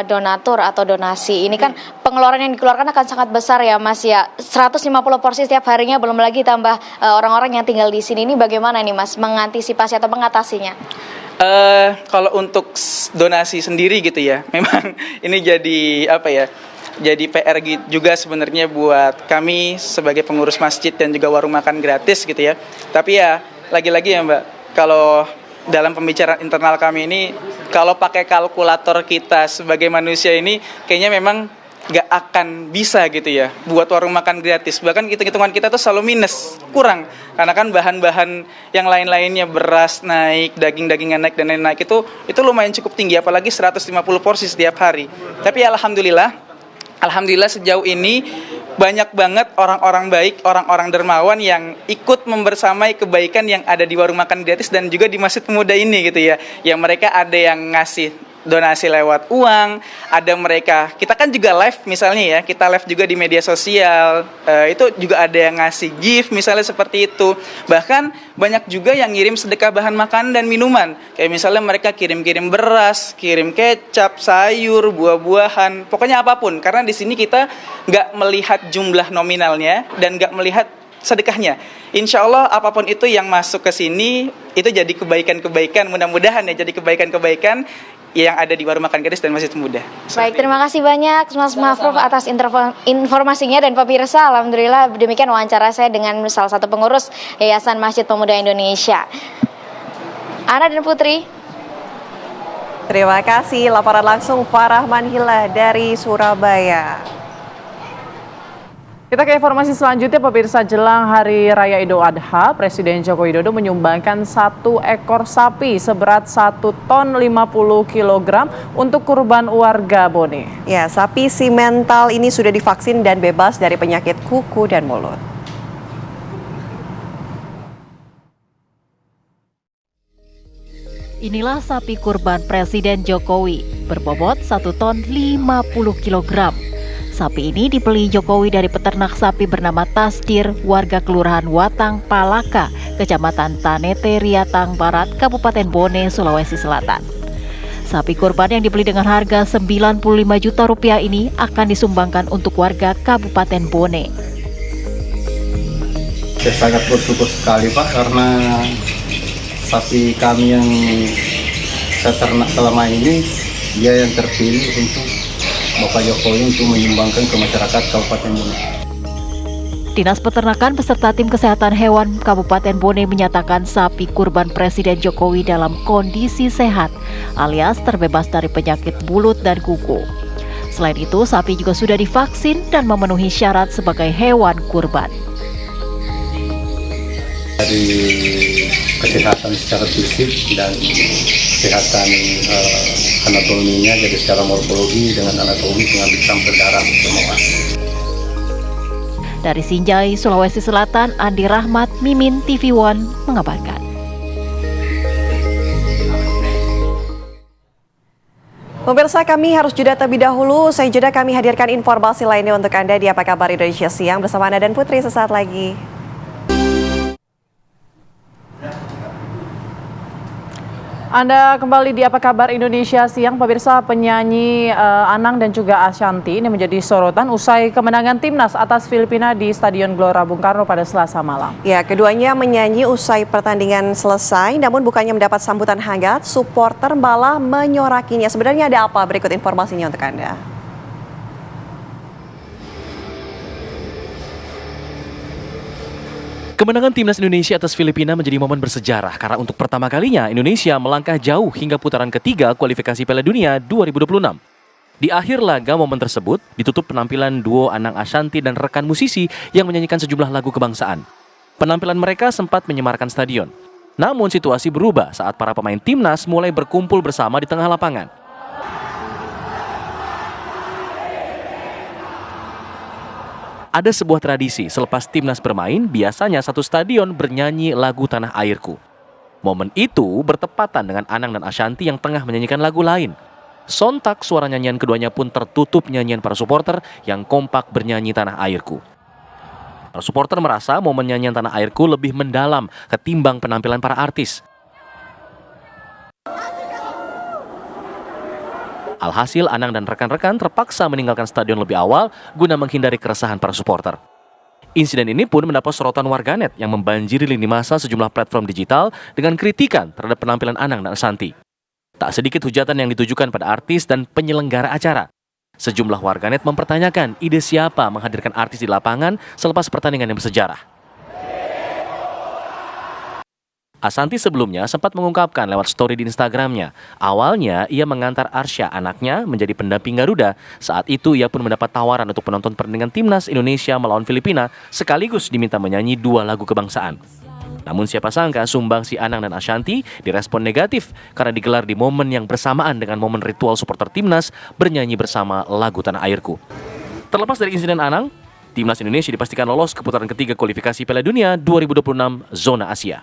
donatur atau donasi, ini kan pengeluaran yang dikeluarkan akan sangat besar ya Mas ya. 150 porsi setiap harinya, belum lagi tambah orang-orang yang tinggal di sini. Ini bagaimana nih Mas mengantisipasi atau mengatasinya? Kalau untuk donasi sendiri gitu ya, memang ini jadi jadi PR juga sebenarnya buat kami sebagai pengurus masjid dan juga warung makan gratis gitu ya. Tapi ya lagi-lagi ya Mbak, kalau dalam pembicaraan internal kami ini, kalau pakai kalkulator kita sebagai manusia ini kayaknya memang nggak akan bisa gitu ya buat warung makan gratis. Bahkan hitung-hitungan kita tuh selalu minus, kurang, karena kan bahan-bahan yang lain-lainnya, beras naik, daging-dagingan naik dan lain-lain naik, itu lumayan cukup tinggi, apalagi 150 porsi setiap hari. Tapi alhamdulillah sejauh ini banyak banget orang-orang baik, orang-orang dermawan yang ikut membersamai kebaikan yang ada di warung makan gratis dan juga di Masjid Pemuda ini gitu ya. Yang mereka ada yang ngasih donasi lewat uang, ada mereka, kita kan juga live misalnya ya, kita live juga di media sosial, itu juga ada yang ngasih gift misalnya seperti itu. Bahkan banyak juga yang ngirim sedekah bahan makanan dan minuman, kayak misalnya mereka kirim-kirim beras, kirim kecap, sayur, buah-buahan, pokoknya apapun, karena di sini kita nggak melihat jumlah nominalnya dan nggak melihat sedekahnya. Insya Allah apapun itu yang masuk ke sini itu jadi kebaikan-kebaikan, mudah-mudahan ya jadi kebaikan-kebaikan yang ada di warung makan gratis dan Masjid Pemuda. Baik, terima kasih banyak Mas Mafruf atas informasinya, dan pemirsa, alhamdulillah demikian wawancara saya dengan salah satu pengurus Yayasan Masjid Pemuda Indonesia. Ana dan Putri. Terima kasih, laporan langsung Farah Manhila dari Surabaya. Kita ke informasi selanjutnya, pemirsa. Jelang Hari Raya Idul Adha, Presiden Joko Widodo menyumbangkan 1 ekor sapi seberat 1 ton 50 kg untuk kurban warga Bone. Ya, sapi simental ini sudah divaksin dan bebas dari penyakit kuku dan mulut. Inilah sapi kurban Presiden Jokowi, berbobot 1 ton 50 kg. Sapi ini dibeli Jokowi dari peternak sapi bernama Tasdir, warga Kelurahan Watang, Palaka, Kecamatan Tanete, Riatang Barat, Kabupaten Bone, Sulawesi Selatan. Sapi kurban yang dibeli dengan harga Rp95 juta ini akan disumbangkan untuk warga Kabupaten Bone. Saya sangat bersyukur sekali Pak, karena sapi kami yang saya ternak selama ini, dia yang terpilih untuk Bapak Jokowi untuk menyumbangkan ke masyarakat Kabupaten Bone. Dinas Peternakan beserta tim kesehatan hewan Kabupaten Bone menyatakan sapi kurban Presiden Jokowi dalam kondisi sehat, alias terbebas dari penyakit mulut dan kuku. Selain itu, sapi juga sudah divaksin dan memenuhi syarat sebagai hewan kurban. Dari kesehatan secara fisik dan kesehatan anatominya, jadi secara morfologi dengan anatomi pengambil sampel darah semua. Dari Sinjai, Sulawesi Selatan, Andi Rahmat, Mimin TV One mengabarkan. Pemirsa, kami harus jeda terlebih dahulu. Saya jeda, kami hadirkan informasi lainnya untuk Anda di Apa Kabar Indonesia Siang bersama Anda dan Putri sesaat lagi. Anda kembali di Apa Kabar Indonesia Siang. Pemirsa, penyanyi Anang dan juga Ashanty ini menjadi sorotan usai kemenangan timnas atas Filipina di Stadion Gelora Bung Karno pada Selasa malam. Ya, keduanya menyanyi usai pertandingan selesai, namun bukannya mendapat sambutan hangat, supporter malah menyorakinya. Sebenarnya ada apa? Berikut informasinya untuk Anda. Kemenangan timnas Indonesia atas Filipina menjadi momen bersejarah karena untuk pertama kalinya Indonesia melangkah jauh hingga putaran ketiga kualifikasi Piala Dunia 2026. Di akhir laga, momen tersebut ditutup penampilan duo Anang Ashanty dan rekan musisi yang menyanyikan sejumlah lagu kebangsaan. Penampilan mereka sempat menyemarkan stadion. Namun situasi berubah saat para pemain timnas mulai berkumpul bersama di tengah lapangan. Ada sebuah tradisi, selepas timnas bermain, biasanya satu stadion bernyanyi lagu Tanah Airku. Momen itu bertepatan dengan Anang dan Ashanty yang tengah menyanyikan lagu lain. Sontak suara nyanyian keduanya pun tertutup nyanyian para supporter yang kompak bernyanyi Tanah Airku. Para supporter merasa momen nyanyian Tanah Airku lebih mendalam ketimbang penampilan para artis. Alhasil, Anang dan rekan-rekan terpaksa meninggalkan stadion lebih awal guna menghindari keresahan para supporter. Insiden ini pun mendapat sorotan warganet yang membanjiri lini masa sejumlah platform digital dengan kritikan terhadap penampilan Anang dan Ashanty. Tak sedikit hujatan yang ditujukan pada artis dan penyelenggara acara. Sejumlah warganet mempertanyakan ide siapa menghadirkan artis di lapangan selepas pertandingan yang bersejarah. Ashanty sebelumnya sempat mengungkapkan lewat story di Instagramnya. Awalnya ia mengantar Arsya, anaknya, menjadi pendamping Garuda. Saat itu ia pun mendapat tawaran untuk menonton pertandingan timnas Indonesia melawan Filipina sekaligus diminta menyanyi 2 lagu kebangsaan. Namun siapa sangka sumbangsi Anang dan Ashanty direspon negatif karena digelar di momen yang bersamaan dengan momen ritual supporter timnas bernyanyi bersama lagu Tanah Airku. Terlepas dari insiden Anang, timnas Indonesia dipastikan lolos ke putaran ketiga kualifikasi Piala Dunia 2026 zona Asia.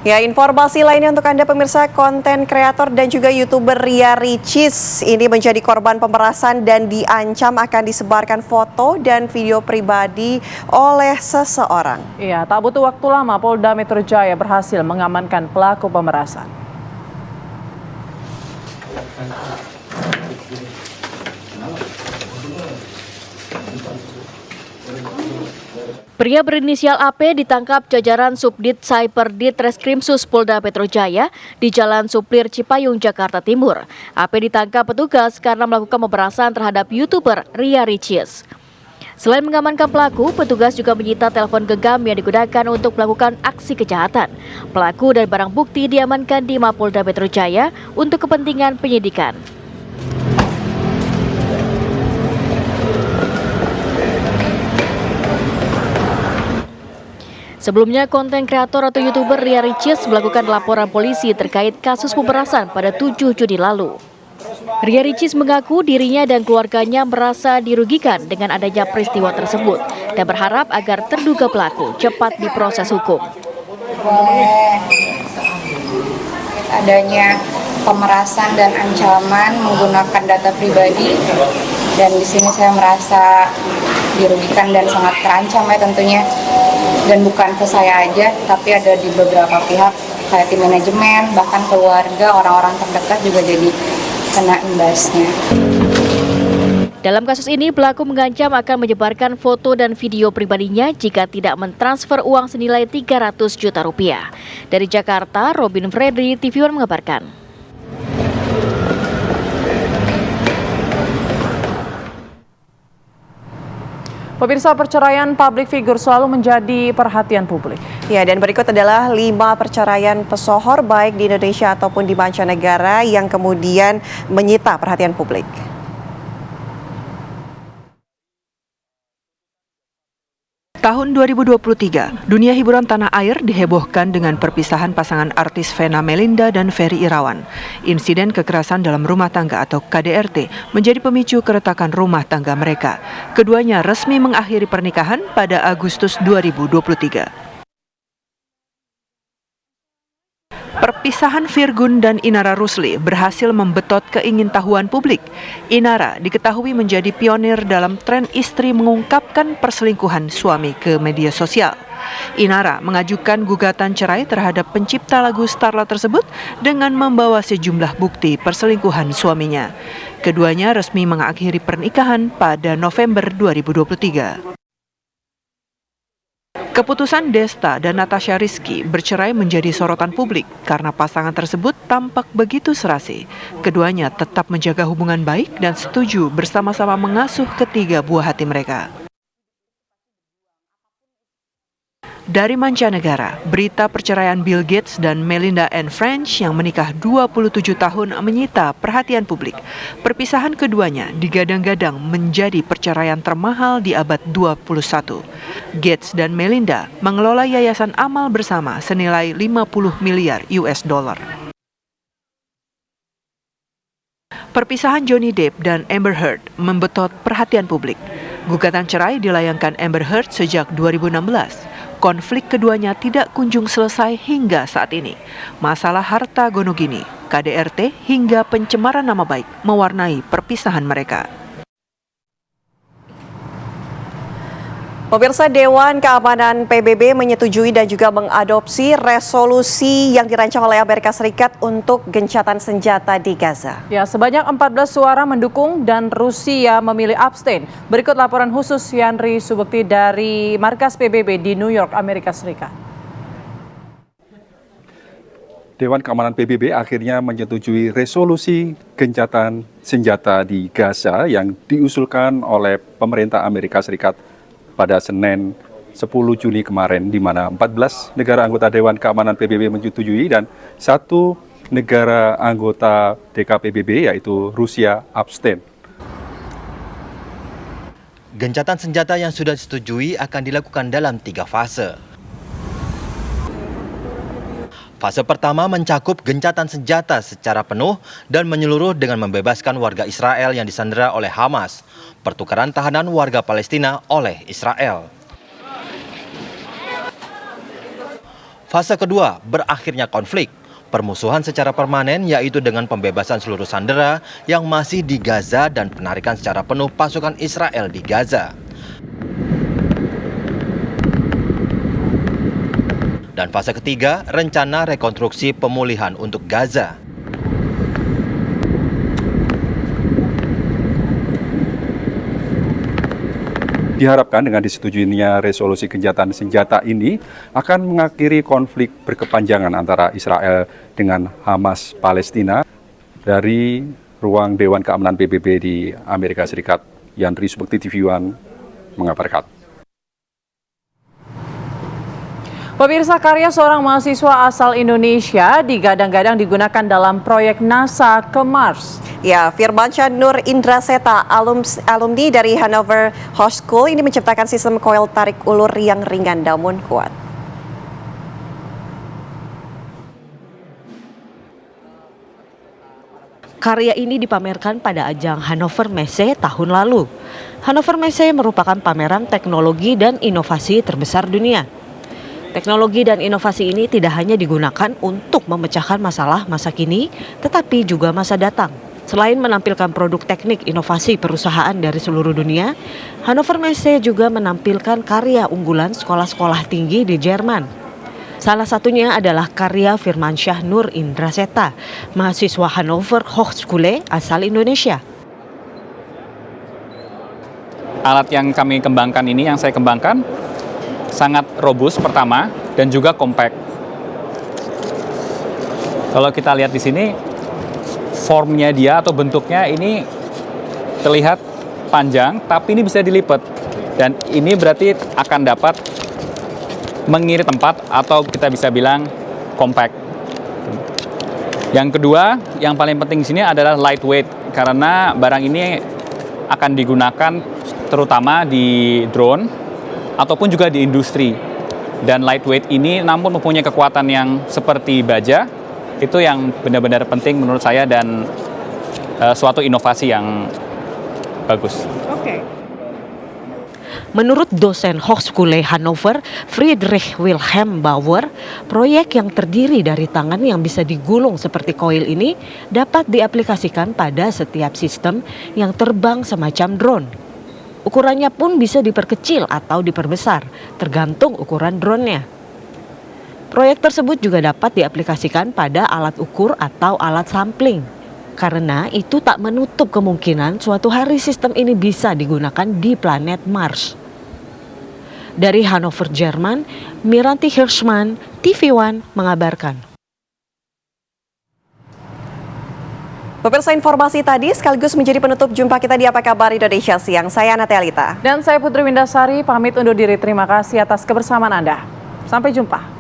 Ya, informasi lainnya untuk Anda pemirsa, konten kreator dan juga YouTuber Ria Ricis ini menjadi korban pemerasan dan diancam akan disebarkan foto dan video pribadi oleh seseorang. Iya, tak butuh waktu lama Polda Metro Jaya berhasil mengamankan pelaku pemerasan. Pria berinisial AP ditangkap jajaran Subdit Cyperdit Reskrimsus Polda Metro Jaya di Jalan Suplir Cipayung, Jakarta Timur. AP ditangkap petugas karena melakukan pemerasan terhadap YouTuber Ria Ricis. Selain mengamankan pelaku, petugas juga menyita telepon genggam yang digunakan untuk melakukan aksi kejahatan. Pelaku dan barang bukti diamankan di Mapolda Metro Jaya untuk kepentingan penyidikan. Sebelumnya, konten kreator atau YouTuber Ria Ricis melakukan laporan polisi terkait kasus pemerasan pada 7 Juni lalu. Ria Ricis mengaku dirinya dan keluarganya merasa dirugikan dengan adanya peristiwa tersebut dan berharap agar terduga pelaku cepat diproses hukum. Adanya pemerasan dan ancaman menggunakan data pribadi, dan di sini saya merasa dirugikan dan sangat terancam ya tentunya. Dan bukan ke saya aja, tapi ada di beberapa pihak kayak tim manajemen, bahkan keluarga, orang-orang terdekat juga jadi kena imbasnya. Dalam kasus ini, pelaku mengancam akan menyebarkan foto dan video pribadinya jika tidak mentransfer uang senilai 300 juta rupiah. Dari Jakarta, Robin Fredri, TV One mengabarkan. Pemirsa, perceraian publik figur selalu menjadi perhatian publik. Ya, dan berikut adalah 5 perceraian pesohor baik di Indonesia ataupun di mancanegara yang kemudian menyita perhatian publik. Tahun 2023, dunia hiburan tanah air dihebohkan dengan perpisahan pasangan artis Vena Melinda dan Ferry Irawan. Insiden kekerasan dalam rumah tangga atau KDRT menjadi pemicu keretakan rumah tangga mereka. Keduanya resmi mengakhiri pernikahan pada Agustus 2023. Perpisahan Virgun dan Inara Rusli berhasil membetot keingintahuan publik. Inara diketahui menjadi pionir dalam tren istri mengungkapkan perselingkuhan suami ke media sosial. Inara mengajukan gugatan cerai terhadap pencipta lagu Starla tersebut dengan membawa sejumlah bukti perselingkuhan suaminya. Keduanya resmi mengakhiri pernikahan pada November 2023. Keputusan Desta dan Natasha Rizky bercerai menjadi sorotan publik karena pasangan tersebut tampak begitu serasi. Keduanya tetap menjaga hubungan baik dan setuju bersama-sama mengasuh ketiga buah hati mereka. Dari mancanegara, berita perceraian Bill Gates dan Melinda Anne French yang menikah 27 tahun menyita perhatian publik. Perpisahan keduanya digadang-gadang menjadi perceraian termahal di abad 21. Gates dan Melinda mengelola yayasan amal bersama senilai 50 miliar US dollar. Perpisahan Johnny Depp dan Amber Heard membetot perhatian publik. Gugatan cerai dilayangkan Amber Heard sejak 2016. Konflik keduanya tidak kunjung selesai hingga saat ini. Masalah harta gonogini, KDRT hingga pencemaran nama baik mewarnai perpisahan mereka. Pemirsa, Dewan Keamanan PBB menyetujui dan juga mengadopsi resolusi yang dirancang oleh Amerika Serikat untuk gencatan senjata di Gaza. Ya, sebanyak 14 suara mendukung dan Rusia memilih abstain. Berikut laporan khusus Yandri Subekti dari markas PBB di New York, Amerika Serikat. Dewan Keamanan PBB akhirnya menyetujui resolusi gencatan senjata di Gaza yang diusulkan oleh pemerintah Amerika Serikat pada Senin 10 Juni kemarin, di mana 14 negara anggota Dewan Keamanan PBB menyetujui dan 1 negara anggota DKPBB yaitu Rusia abstain. Gencatan senjata yang sudah disetujui akan dilakukan dalam 3 fase. Fase pertama mencakup gencatan senjata secara penuh dan menyeluruh dengan membebaskan warga Israel yang disandera oleh Hamas, pertukaran tahanan warga Palestina oleh Israel. Fase kedua, berakhirnya konflik, permusuhan secara permanen yaitu dengan pembebasan seluruh sandera yang masih di Gaza dan penarikan secara penuh pasukan Israel di Gaza. Dan fase ketiga, rencana rekonstruksi pemulihan untuk Gaza. Diharapkan dengan disetujuinya resolusi gencatan senjata ini akan mengakhiri konflik berkepanjangan antara Israel dengan Hamas Palestina. Dari ruang Dewan Keamanan PBB di Amerika Serikat, Yandri Subekti, TV One mengabarkan. Pemirsa, karya seorang mahasiswa asal Indonesia digadang-gadang digunakan dalam proyek NASA ke Mars. Ya, Firmansyah Nur Indraseta, alumni dari Hanover Hochschule, ini menciptakan sistem koil tarik ulur yang ringan namun kuat. Karya ini dipamerkan pada ajang Hannover Messe tahun lalu. Hannover Messe merupakan pameran teknologi dan inovasi terbesar dunia. Teknologi dan inovasi ini tidak hanya digunakan untuk memecahkan masalah masa kini, tetapi juga masa datang. Selain menampilkan produk teknik inovasi perusahaan dari seluruh dunia, Hannover Messe juga menampilkan karya unggulan sekolah-sekolah tinggi di Jerman. Salah satunya adalah karya Firmansyah Nur Indraseta, mahasiswa Hanover Hochschule asal Indonesia. Alat yang kami kembangkan ini, yang saya kembangkan, sangat robust pertama dan juga compact. Kalau kita lihat di sini, formnya dia atau bentuknya ini terlihat panjang, tapi ini bisa dilipat. Dan ini berarti akan dapat mengiri tempat atau kita bisa bilang compact. Yang kedua, yang paling penting di sini adalah lightweight, karena barang ini akan digunakan terutama di drone ataupun juga di industri. Dan lightweight ini namun mempunyai kekuatan yang seperti baja, itu yang benar-benar penting menurut saya dan suatu inovasi yang bagus. Menurut dosen Hochschule Hannover, Friedrich Wilhelm Bauer, proyek yang terdiri dari tangan yang bisa digulung seperti koil ini dapat diaplikasikan pada setiap sistem yang terbang semacam drone. Ukurannya pun bisa diperkecil atau diperbesar, tergantung ukuran drone-nya. Proyek tersebut juga dapat diaplikasikan pada alat ukur atau alat sampling. Karena itu tak menutup kemungkinan suatu hari sistem ini bisa digunakan di planet Mars. Dari Hannover, Jerman, Miranti Hirschman, TV One mengabarkan. Pemirsa, informasi tadi sekaligus menjadi penutup jumpa kita di Apa Kabar Indonesia Siang. Saya Natelita. Dan saya Putri Windasari, pamit undur diri. Terima kasih atas kebersamaan Anda. Sampai jumpa.